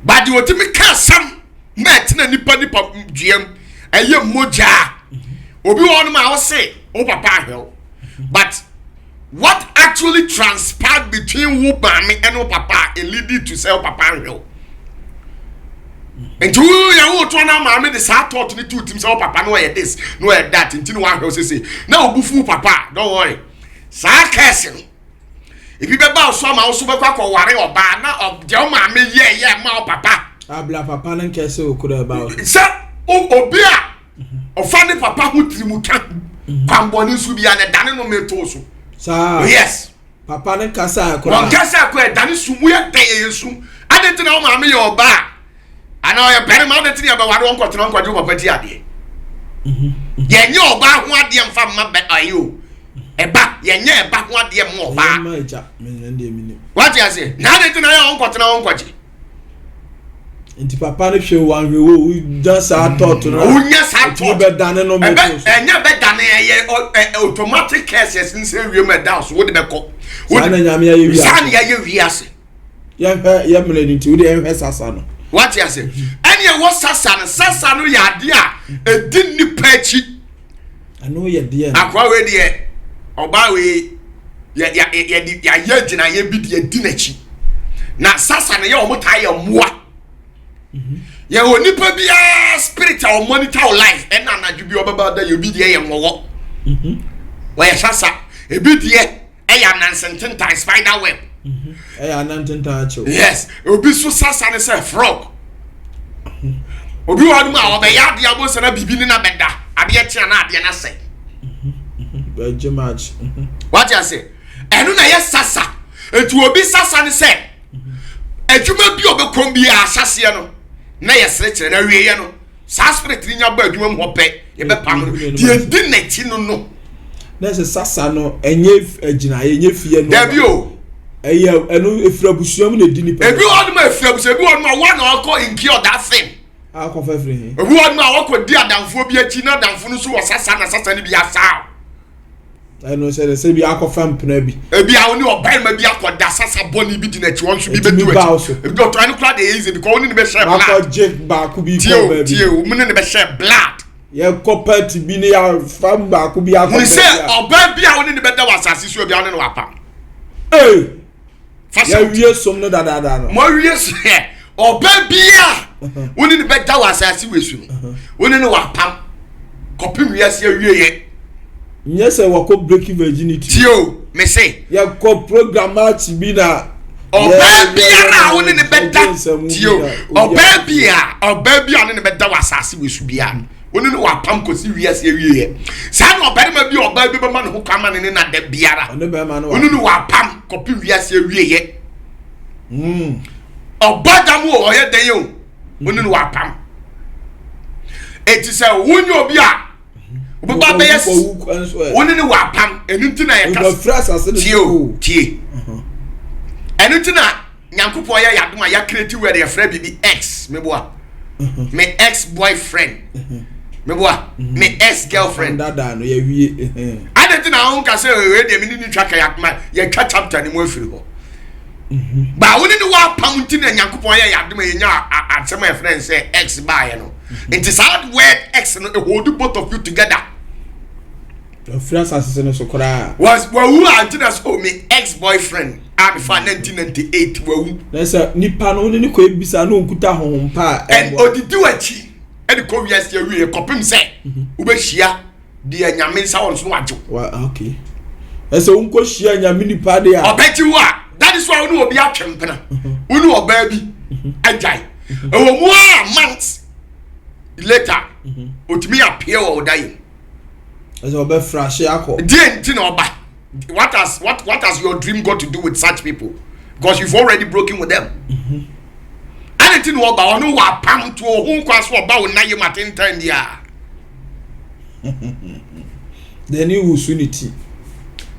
S1: But you timi kan sam na tena nipa duam. Eye moja. Obi wonu ma wo say, o papa ahwe. But what actually transpired between Wubami and Papa and leading to sell Papa Hill? And to you, to now, mammy, the sad thought to me two teams, oh, Papa, no, this, no, that, until one house say, no, bufu, Papa, don't worry. Sarcasm. If you about some house, super cock or worry or banner of your mammy, yeah, ma, Papa.
S2: Abla Papa and Castle could about it.
S1: Sir, oh, beer, or funny Papa who Timukan, Pambonis will be an a Danino Metoso. Yes.
S2: Papa ne kasa
S1: akora. Mon kasa akora dani sumu ya dey yesum. Adenti na o ma me your ba. no ya better man that about what one quarter on quadruple ade. Ye nyo ba ho ade mfa ma be ayo. Eba ye nya eba ho ade mo ba. What you say? Na de na ya on quarter on kwaji.
S2: Nti papa ne hwe wan hwe wo just a thought no.
S1: Unya sa thought
S2: be dane no me.
S1: Enya be dane ye automatic cases nse wie me down so wo de be ko.
S2: Sana nyame ya wi.
S1: Sana ya wi ase.
S2: Ya mele nti wo de enhwe sasa no.
S1: What you say? Anya wo sasa no ya de a edi nipa echi.
S2: Ano ye de.
S1: Akwa we de oba we ya gina ye bi de di nachi. Na sasa no ye o muta ye moa. Ya onipa bia spirit or monitor life and na adwubi obaba da ye bi de ye nwowo. Wa ye sasa e bi de e ya nansententa spider web.
S2: E ya nansententa acho.
S1: Yes, obi so sasa ne say frog. Obi wa dum a obe ya de abo sana bibi ni na beda. Ade e tia na ade na say.
S2: Very much.
S1: What you say? Enu na ye sasa. Etu obi sasa ne say. Adwuma bi obekrom bi a asase no. Na yesre kire na wie ye no sa spirit nya ba adwuma mu hope ye be pam no die di na ti no
S2: na se sasa no enye agina enye fie no
S1: da bi o
S2: eye enu efrabusuam na di ni pe
S1: ebi won ma efrabusu ebi won ma one akọ inki o that thing
S2: akọ fefre he
S1: ebi won ma akọ di adamfo bi achi na adamfo no so wo sasa na sasa ni bi asa
S2: I know say bi akọ fam pena bi
S1: ebi a woni obai ma bi akọ da sasa boni bi di na chi won so bi be du achi ebi do try no kla dey easy because woni ni be share blood
S2: akọ jek ba ku bi ko ba bi
S1: tie o mene ni be share blood
S2: ye copet bi ni ya fam ba ku bi akọ
S1: ba say obai bi a woni ni be da wasase so bi a woni ni wapam
S2: ya wie som no da no
S1: mo wie so obai bi a woni ni be da wasase wesu no woni ni wapam kopim wie se wie ye.
S2: Yes, I will breaking virginity.
S1: Tio, me say.
S2: Ya ko program match bi na.
S1: Oba bia na woni ne beda. Tio, oba bia ne beda wasase wesu bia. Woni ne wapam kosi wiase wiye. Sa na oba ma bi oba bi be ma ne ho kama ne na da biara. Woni ne wapam kopi wiase wiye. Oba da mu o ye den yo. Woni ne wapam. Eti say wonyo obi a Baba yes. Woni ni wapam enu ntina ye kas. Tie. Enu ntina Nyankopon ya yadom a ya create word ya fra bibi ex meboa. Me ex boyfriend. Meboa. Me ex girlfriend.
S2: Dada no ye wie.
S1: Ade ntina won ka say we dey me ni twaka yakma ye twa chapter ni mo afiri ho. Ba woni ni wapam ntina Nyankopon ya yadom ye nya atema friend say ex ba ye no. It is hard word ex no hold both of you together.
S2: Your friends assassin so kra
S1: was who antina so me ex-boyfriend am for 1998 who
S2: na say nipa no ni ko ebisa no nkuta honpa
S1: and odidi wachi e ko wiase awie kopim say wo be hia de anyame nsa won so wajo
S2: okay ese unko hia anyame nipa de a
S1: obeti wo a that is why we obi atwempena we no oba bi ajai e wo mu a months later otimi appear o dai
S2: as oba fresh akọ
S1: what has your dream got to do with such people? Because you've already broken with them. Anything about no wa pam to who kwaso about na you matin time dia.
S2: The new unity.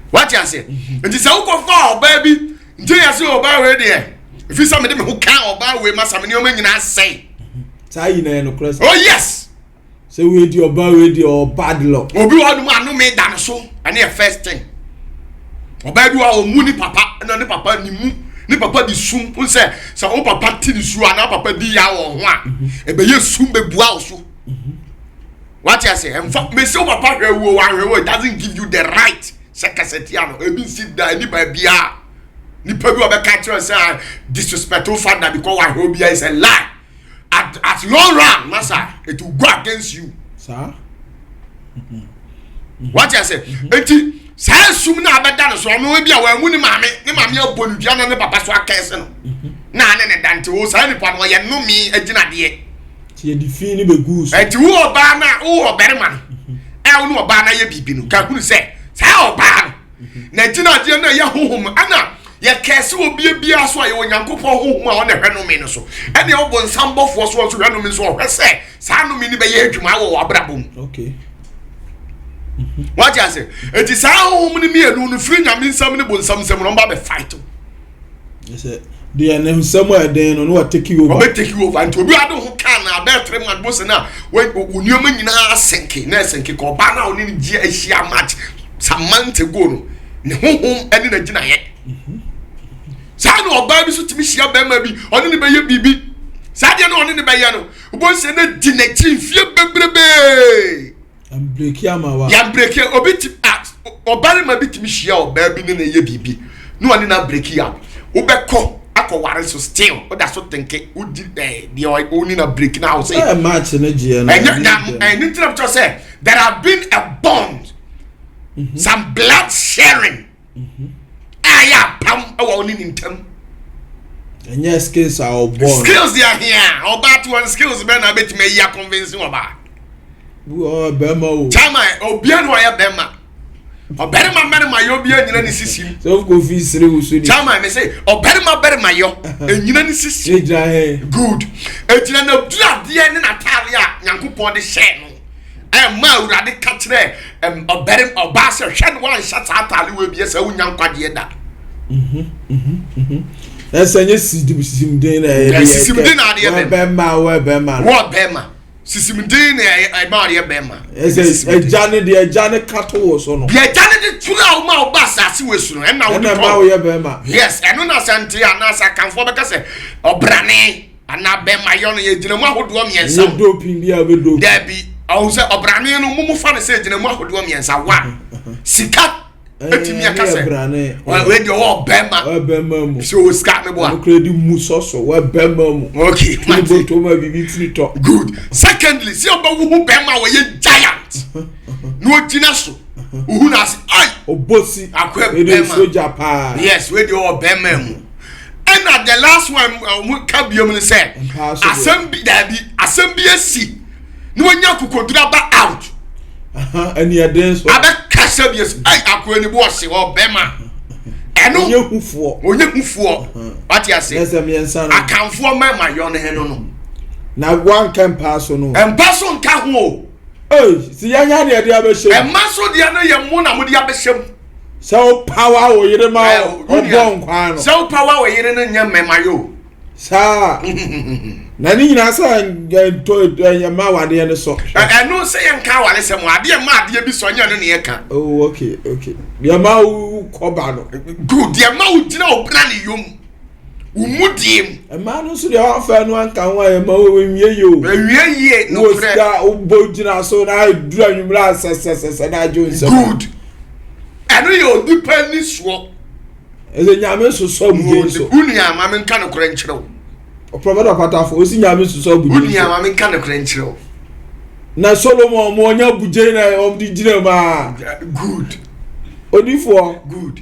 S1: What you say? And this how go for baby. Nje ya say oba we there. If you somebody who can oba we masa me nyoma nyina say.
S2: Say na no cross.
S1: Oh yes.
S2: Say we di oba we di or bad luck.
S1: Obi wa no anu me dan so. And the first thing. Oba bi wa o mu ni papa na ni papa ni mu. Ni papa di sum. Un say sa o papa ti di su ana papa di ya wo ho a. E be ye sum be bua o so. What you say? Me say papa hwe wo it doesn't give you the right. Sekasetiano e bi sit down ni ba bia. Ni pa bi obeka kire say disrespectful father because wa hwe bia is a lie. At long run, master, it will go against you.
S2: Sir?
S1: What you say? Enti say sum na abeda no so no bia wa mu ni mame abonudua no ne papa so akese no. Na ne dante wo say ni pa no ye no mi agina de.
S2: Ti di fi ni be goose.
S1: Enti wo oba na wo oberema. E wo no oba na ye bibi no. Ka hunu say oba no. Na agina de na ye hohom ana
S4: ye kese obi bia so aye onyankopon honhom a wona hweno me no so ene obo nsambofo so hweno me so hwese sa no me ni be ye adwuma wo abrabom
S2: okay
S4: what you say enti sa honhom ni mienu no free nyame nsam ni bo nsam no ba be fight
S2: yes they are them somewhere then no take you over
S4: obe take you over nti obi ado ho kan na be 3 months bo se na unioma nyina asenke na asenke ko ba na oni gi ahia match samante go no ne honhom ene na gina ye sa no oba bi so timi hia ba ma bi oni ne be ye bibi sa de no oni ne be ye no obo se na di na chi fie bebrebe
S2: am break ya ma wa
S4: ya break obi ti oba ma bi timi hia oba bi ne na ye bibi no oni na break ya obekọ akọware so still o da so tenke o di the only na break now say
S2: match na je na
S4: and interrupt say there have been a bond some blood sharing aya pam awo ni ntem
S2: and yes skills are born
S4: skills they are here about one skills be na bet me ya convincing oba
S2: o be ma o
S4: chama obia no ya be ma oberima berima yo bia nyina ni sisim
S2: so go fi sire usudi
S4: chama me say oberima berima yo enyina ni sisim
S2: ejira he
S4: good ejina na dura de ne natale a nyankopon de hye no ma urade ka kire oberima oba se hwe no wan sha atale we bia sa unya nkwade da
S2: esa nye sisim den na
S4: e sisim den na de
S2: be ma
S4: wo be ma sisim den na ma de be ma
S2: ejane de ejane kato wo so no
S4: bi ejane de tura o ma oba asase we su no e na wo de
S2: ma wo ye be ma
S4: yes eno na sante anasa kanfo be ka se obrane ana be ma yo no ye gina mu ahodo miensa
S2: ye do pin bia be do
S4: da bi o se obrane no mumu fa ne se gina mu ahodo miensa wa sika etimi aka se we de o be ma
S2: mu
S4: so sika me bo a
S2: credit mu so we be ma mu
S4: okay
S2: ma to ma bibi free to
S4: good secondly see oba wo be ma we ye giant no gina so uhu na se ai
S2: obosi
S4: akwa
S2: be
S4: be ma
S2: soldier pa
S4: yes we de o be ma mu and at the last one ka biom ni say asem bi esi no nya kokodura ba out
S2: and ya dance
S4: aba kasa bi esi ai akwa ni bo se o be ma eno onye hufuo what you say
S2: yes am yensa
S4: akanfo ma yo ne he no
S2: na one can pass no
S4: embaso nka ho
S2: si ya nya de abeshem
S4: embaso de na ye mu na mu de abeshem
S2: so power o yire ma obon kwa no
S4: so power o yire no nya mema yo
S2: sa na ni nyina sa to ma wade ne so
S4: no say nka wale se mu ade ma ade bi so nya no ne ye ka
S2: oh okay ya ma ko ba no
S4: good ya ma u jina obra ne yom umudiem
S2: ma no so de afa no anka ho ya ma o wie yo
S4: wie no
S2: pre wo bo jina so na duru anwumra sesesese na jones
S4: good eno yo depend so
S2: eze nyame so bu so
S4: unia ma me nka no kore nkyerɛw
S2: o prophet Opatafour osi nyame so bu
S4: unia ma me nka no kore nkyerɛw
S2: na Solomon mo nya buje na om di jina ma
S4: good
S2: odifo
S4: good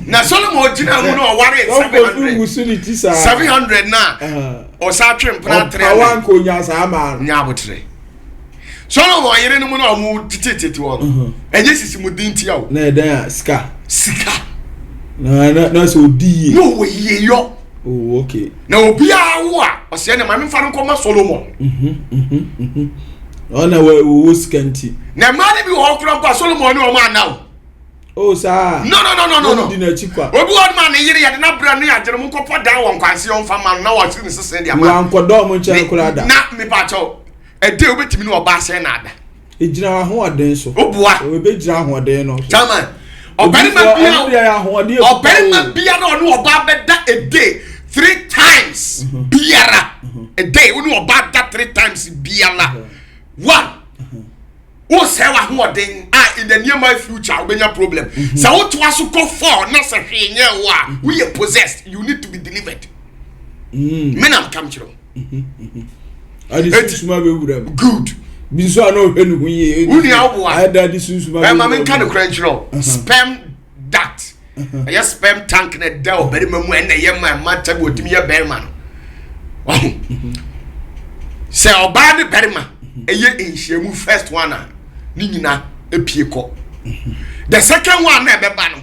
S4: na Solomon jina hu no ware 700 na o sa twempna 3
S2: awan ko nya sa ma
S4: nya abotre Solomon yere no mu na mu tititi wo enye sisi mu dinti ya wo
S2: na edan sika na so di
S4: no we ye yo
S2: oh okay
S4: na obi awo a o se na ma me fa no koma Solomon
S2: ona we skanti
S4: na ma ni bi ho kura pa Solomon ni o ma na
S2: oh sa
S4: no
S2: di na chikwa
S4: obi won ma ne yere ya de na bra no ya jere mu kopo dan won kwanse on fa ma na wa tiri ne sese dia ma
S2: wa nkodo mo nche kura da
S4: na me pa cho ede obetimi ni oba se na ada
S2: ejira ho aden so
S4: obua
S2: obejira ho aden no
S4: chama oberima bia no no oba beda a day 3 times biara a day we no oba da 3 times biara one o se wa ho aden in the near my future obenya problem so what to aso go for na se hwenye wa we are possessed you need to be delivered men am come chiro
S2: adi susuma be wura
S4: good
S2: bi so ana ohenu huye
S4: uni awboa
S2: ada di susuma
S4: be ma men kan crunchro sperm duct ya sperm tank na da obere mamu en na ye ma tabi otimi ya berma no se oba de berma eye enhyiamu first one ni nyina epie ko the second one na be ba no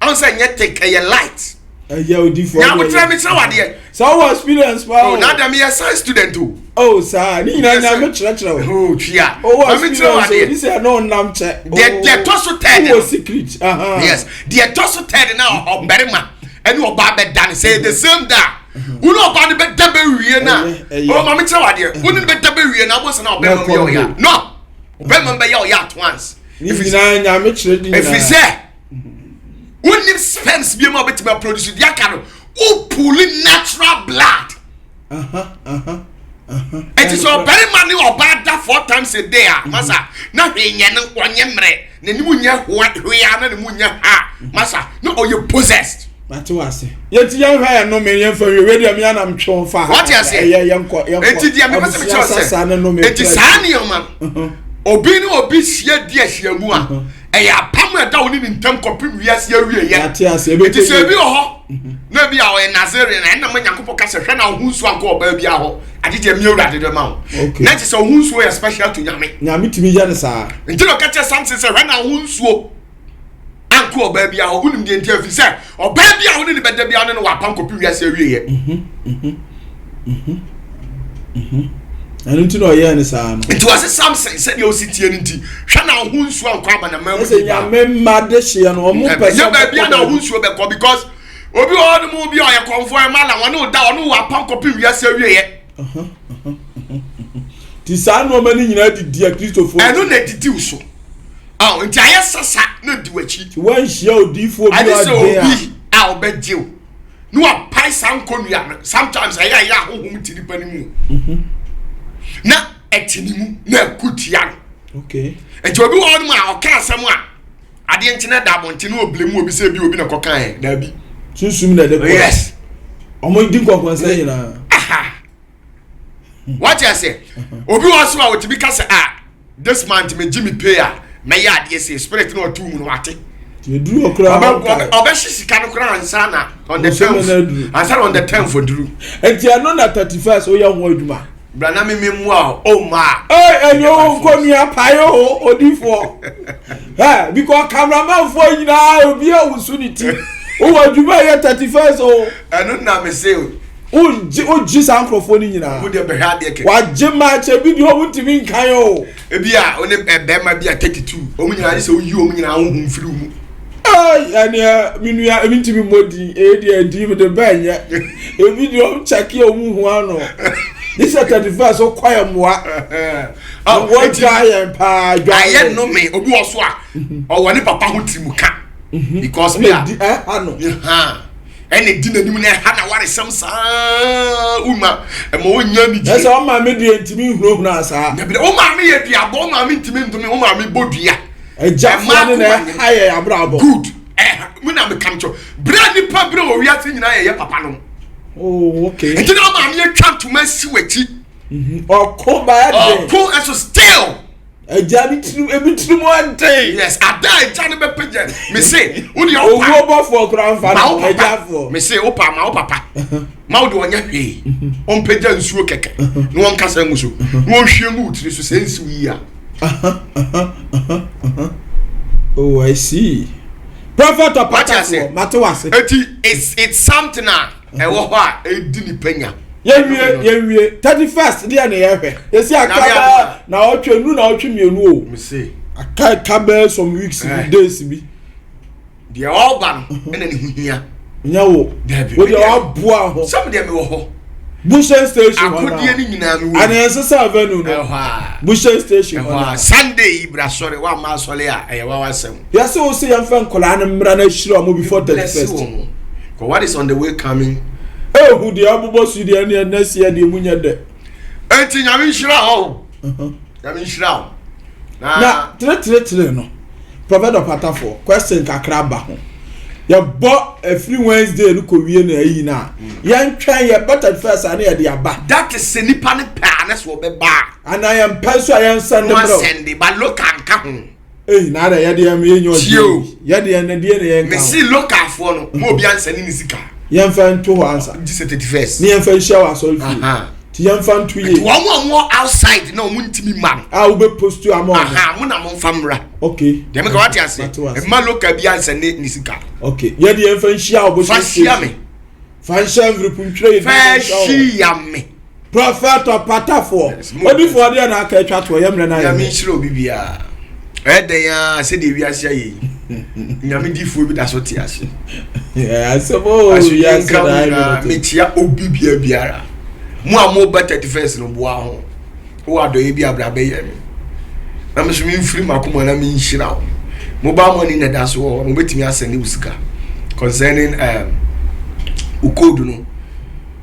S4: an say nye take a light
S2: Yeah, we different.
S4: Now we try me so what there.
S2: So experience pa.
S4: Oh, now them here science student too.
S2: Oh, sir, ni na me chira.
S4: Oh, chia.
S2: Oh, me try what there. This is no nam che.
S4: They toss third.
S2: Oh, secret.
S4: Yes. They toss third now of berima. And you ba be dan say the same da. Who know about the be dabe wie na. Oh, ma me try what there. Who need be dabe wie na boss na obema me yo ya. No. Obema be yo ya at once.
S2: If you na me chira ni na.
S4: If you say when you spends be more better produce the account who pulling natural blood. It is so very money or bad that 4 times a day, massa. Nothing, one yamre, Nemunya, what we are not Munya, massa. No, you possessed.
S2: What you say? Yet, young hair, no million for you, radio me, and I'm showing far.
S4: What you say?
S2: Young
S4: it is Saniel man. Obino obi share dia share mu a eya pam da woni ni ntam kopim wiase awie ye eti se bi ho na bi a o Nazarene na na manyakopo ka se hwe na hunsu anko oba bi a ho agije mi urade de ma ho na ti se hunsu ya special to nyame
S2: timi ya ne sa
S4: nti no ka che something se hwe na hunsu anko oba bi a ho unim de nti afi se oba bi a ho ni beda bi a no wa pam kopim wiase awie ye
S2: and into no year ni sa no
S4: it was something said you sit here nti hwa na hunsu anko aba na mamu
S2: say ya memma de hye no omo person
S4: ya ba bia na hunsu be ko because obi o no mu bi o ye conform mala wonu da onu wa pan copy wiase awie ye
S2: ti sa no mani nyina didi a Christopher
S4: eno na didi uso ah nti aye sasa na di wachi
S2: wan hia odifo bi a
S4: dey a obejew no a pai san konua sometimes aye ya hohum ti nipa ni mu na etinimu na kutia
S2: okay
S4: enti obi wo no ma o ka asem a ade ntine da bonti no oblemu obi se bi obi na kokan da bi
S2: susum na de
S4: yes
S2: omo di kokon say na
S4: what you say obi was so what be ka say this month me Jimmy pay me ya ade say spirit no tu mu no wate
S2: you do okra
S4: obe shisika no kra ansa na on the 10th ansa on the 10th for duru
S2: enti ano na 31st o ya ho aduma
S4: brana me mu a o ma
S2: enyo ko mi apayo odifo because cameraman for nyina obi a wusuniti o aduma ya 31st o
S4: eno na me say
S2: o ji sankrofo ni nyina
S4: wo de be ha de ke
S2: wa je ma che video wutimi nkan o
S4: ebi a one be ma bi a 32 o mu nyina se o yi o mu nyina ho mfiri mu
S2: yani minua emintimi modi edi me de banya e video check e o mu hu ano this is 31st so kwaya moa what guy pa
S4: aye no me obi wo so a o woni papa ho timu ka because me
S2: ano
S4: ene di nanim na ha na ware sam sa uma e mo nya ni ji
S2: esa o ma me di ntimi hunu asa
S4: na bi o ma me ye dua bo ma me ntimi ntumi o ma me bodua
S2: eja fo na haye abrabo
S4: good mu na me kam cho bra ni pa bra o wiase nyina ye papa no
S2: oh okay
S4: enti na ma me twa to ma si wachi
S2: oko ba de
S4: oko eso still
S2: eja ni tru ebi tru mo ante
S4: yes ada eja ni be page me say uni
S2: o wo bo for grandfa na eja for
S4: me say opa ma o papa ma o de onya hwe on page nsuo keke no won kasa nguso no won hwe mu tiri so sense wi a
S2: oh I see prophet Opatafour matewase
S4: it's something e wo ho a e di ni panya
S2: yewie 31st dia na ye hwe yesi akaba na otwenu na otwemienu o
S4: me say
S2: akaba some weeks days bi
S4: dia all ban ena ni huhia
S2: nyawo wo dia aboa ho
S4: some dia me wo ho
S2: Bushen station
S4: akodie ni nyina me wo
S2: and answer avenue no Bushen station
S4: Sunday ibra sorry wa ma sole a e wa wasem
S2: yesi o se yamfa nkola na mmra na hiro mo before 31st
S4: ko what is on the way coming
S2: who the abubo su de na next year de munya de
S4: enti nyame hira ho nyame hira
S2: na tre no prophet Opatafour question kakra ba ho ya bo every Wednesday no ko wie na ayi na yan twan ya better first ana ya de aba
S4: that is nipa ne pa na so be ba
S2: ana ya mpenso ayan sande bro
S4: sende ba local ka ho
S2: na da ya de am yenyo ya de na de na yan ka
S4: me see local fo no mo bi ansa ni sika
S2: yan fa nto ho ansa
S4: this 31st
S2: ni yan fa hia wa so fi ti yam fan 2 years
S4: one more outside no muntimi man
S2: ah we be post you among
S4: aha mo na mo famra
S2: okay
S4: dem ka what you say e ma local bi ansa ne sika
S2: okay ye de yam fan shia obo
S4: shia me
S2: fan shia every puntre
S4: fan shia me
S2: prophet Opatafour odi for there na ka twa to yam na
S4: ya mi shiro bibia ede ya se de wi asia yi nyame di fu bi da so ti ase
S2: yeah so ya
S4: se me tia obi biara mo amo better defense no boa ho wo adoye bi abra be ye me na me so mi free makoma na mi nhira mo ba money na da so mo betimi asende usika concerning ukodu no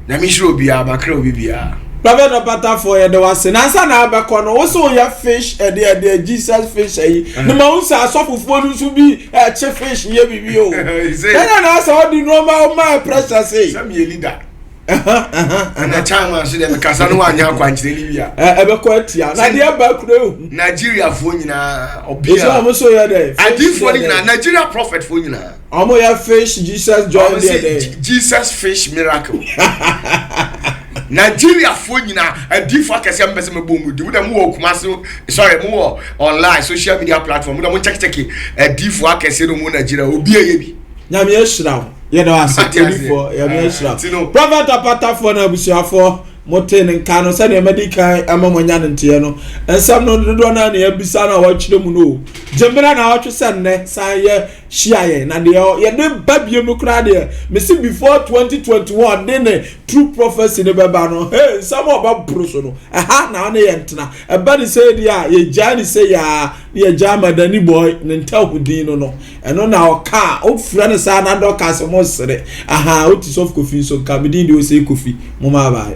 S4: na mi shiro bia bakra obi bia
S2: Prophet Opatafour ye de wase na nsa na abekọ no wo so ya fish e de Jesus fish yi no ma unsa asofofo no so bi che fish ye bibi o na so di normal my pressure say
S4: some ye leader na chama so dem kasa no anya kwanchire ni bia
S2: ebekọ atia na de abakure
S4: Nigeria fo nyina obia
S2: so am so ye de
S4: adifo nyina Nigeria prophet fo nyina
S2: omo ya fish Jesus join there
S4: Jesus fish miracle Nigeria fo nyina adifo akese mbese mebom di wo dem wo kumase sorry mo online social media platform mo dem check adifo akese no mo Nigeria obi eyebi
S2: nyame ehira ye do asefo ye me ehira Prophet Opatafour na busuafo moten nka no se na medical amamonya nte no ensam no dodo na na yabisa na wachire mu no jemera na watwe senne san ye hia na de ye de babie mu kra de me see before 2021 de ne true prophecy ne beba no hey some oba bruso no aha na na ye ntena eba ni say dia ye jani say ya ye jama dani boy ne ntahudin no eno na oka ofura ne sa na do ka se mo sere aha oti sof kofi so ka bidin de o say kofi mo ma ba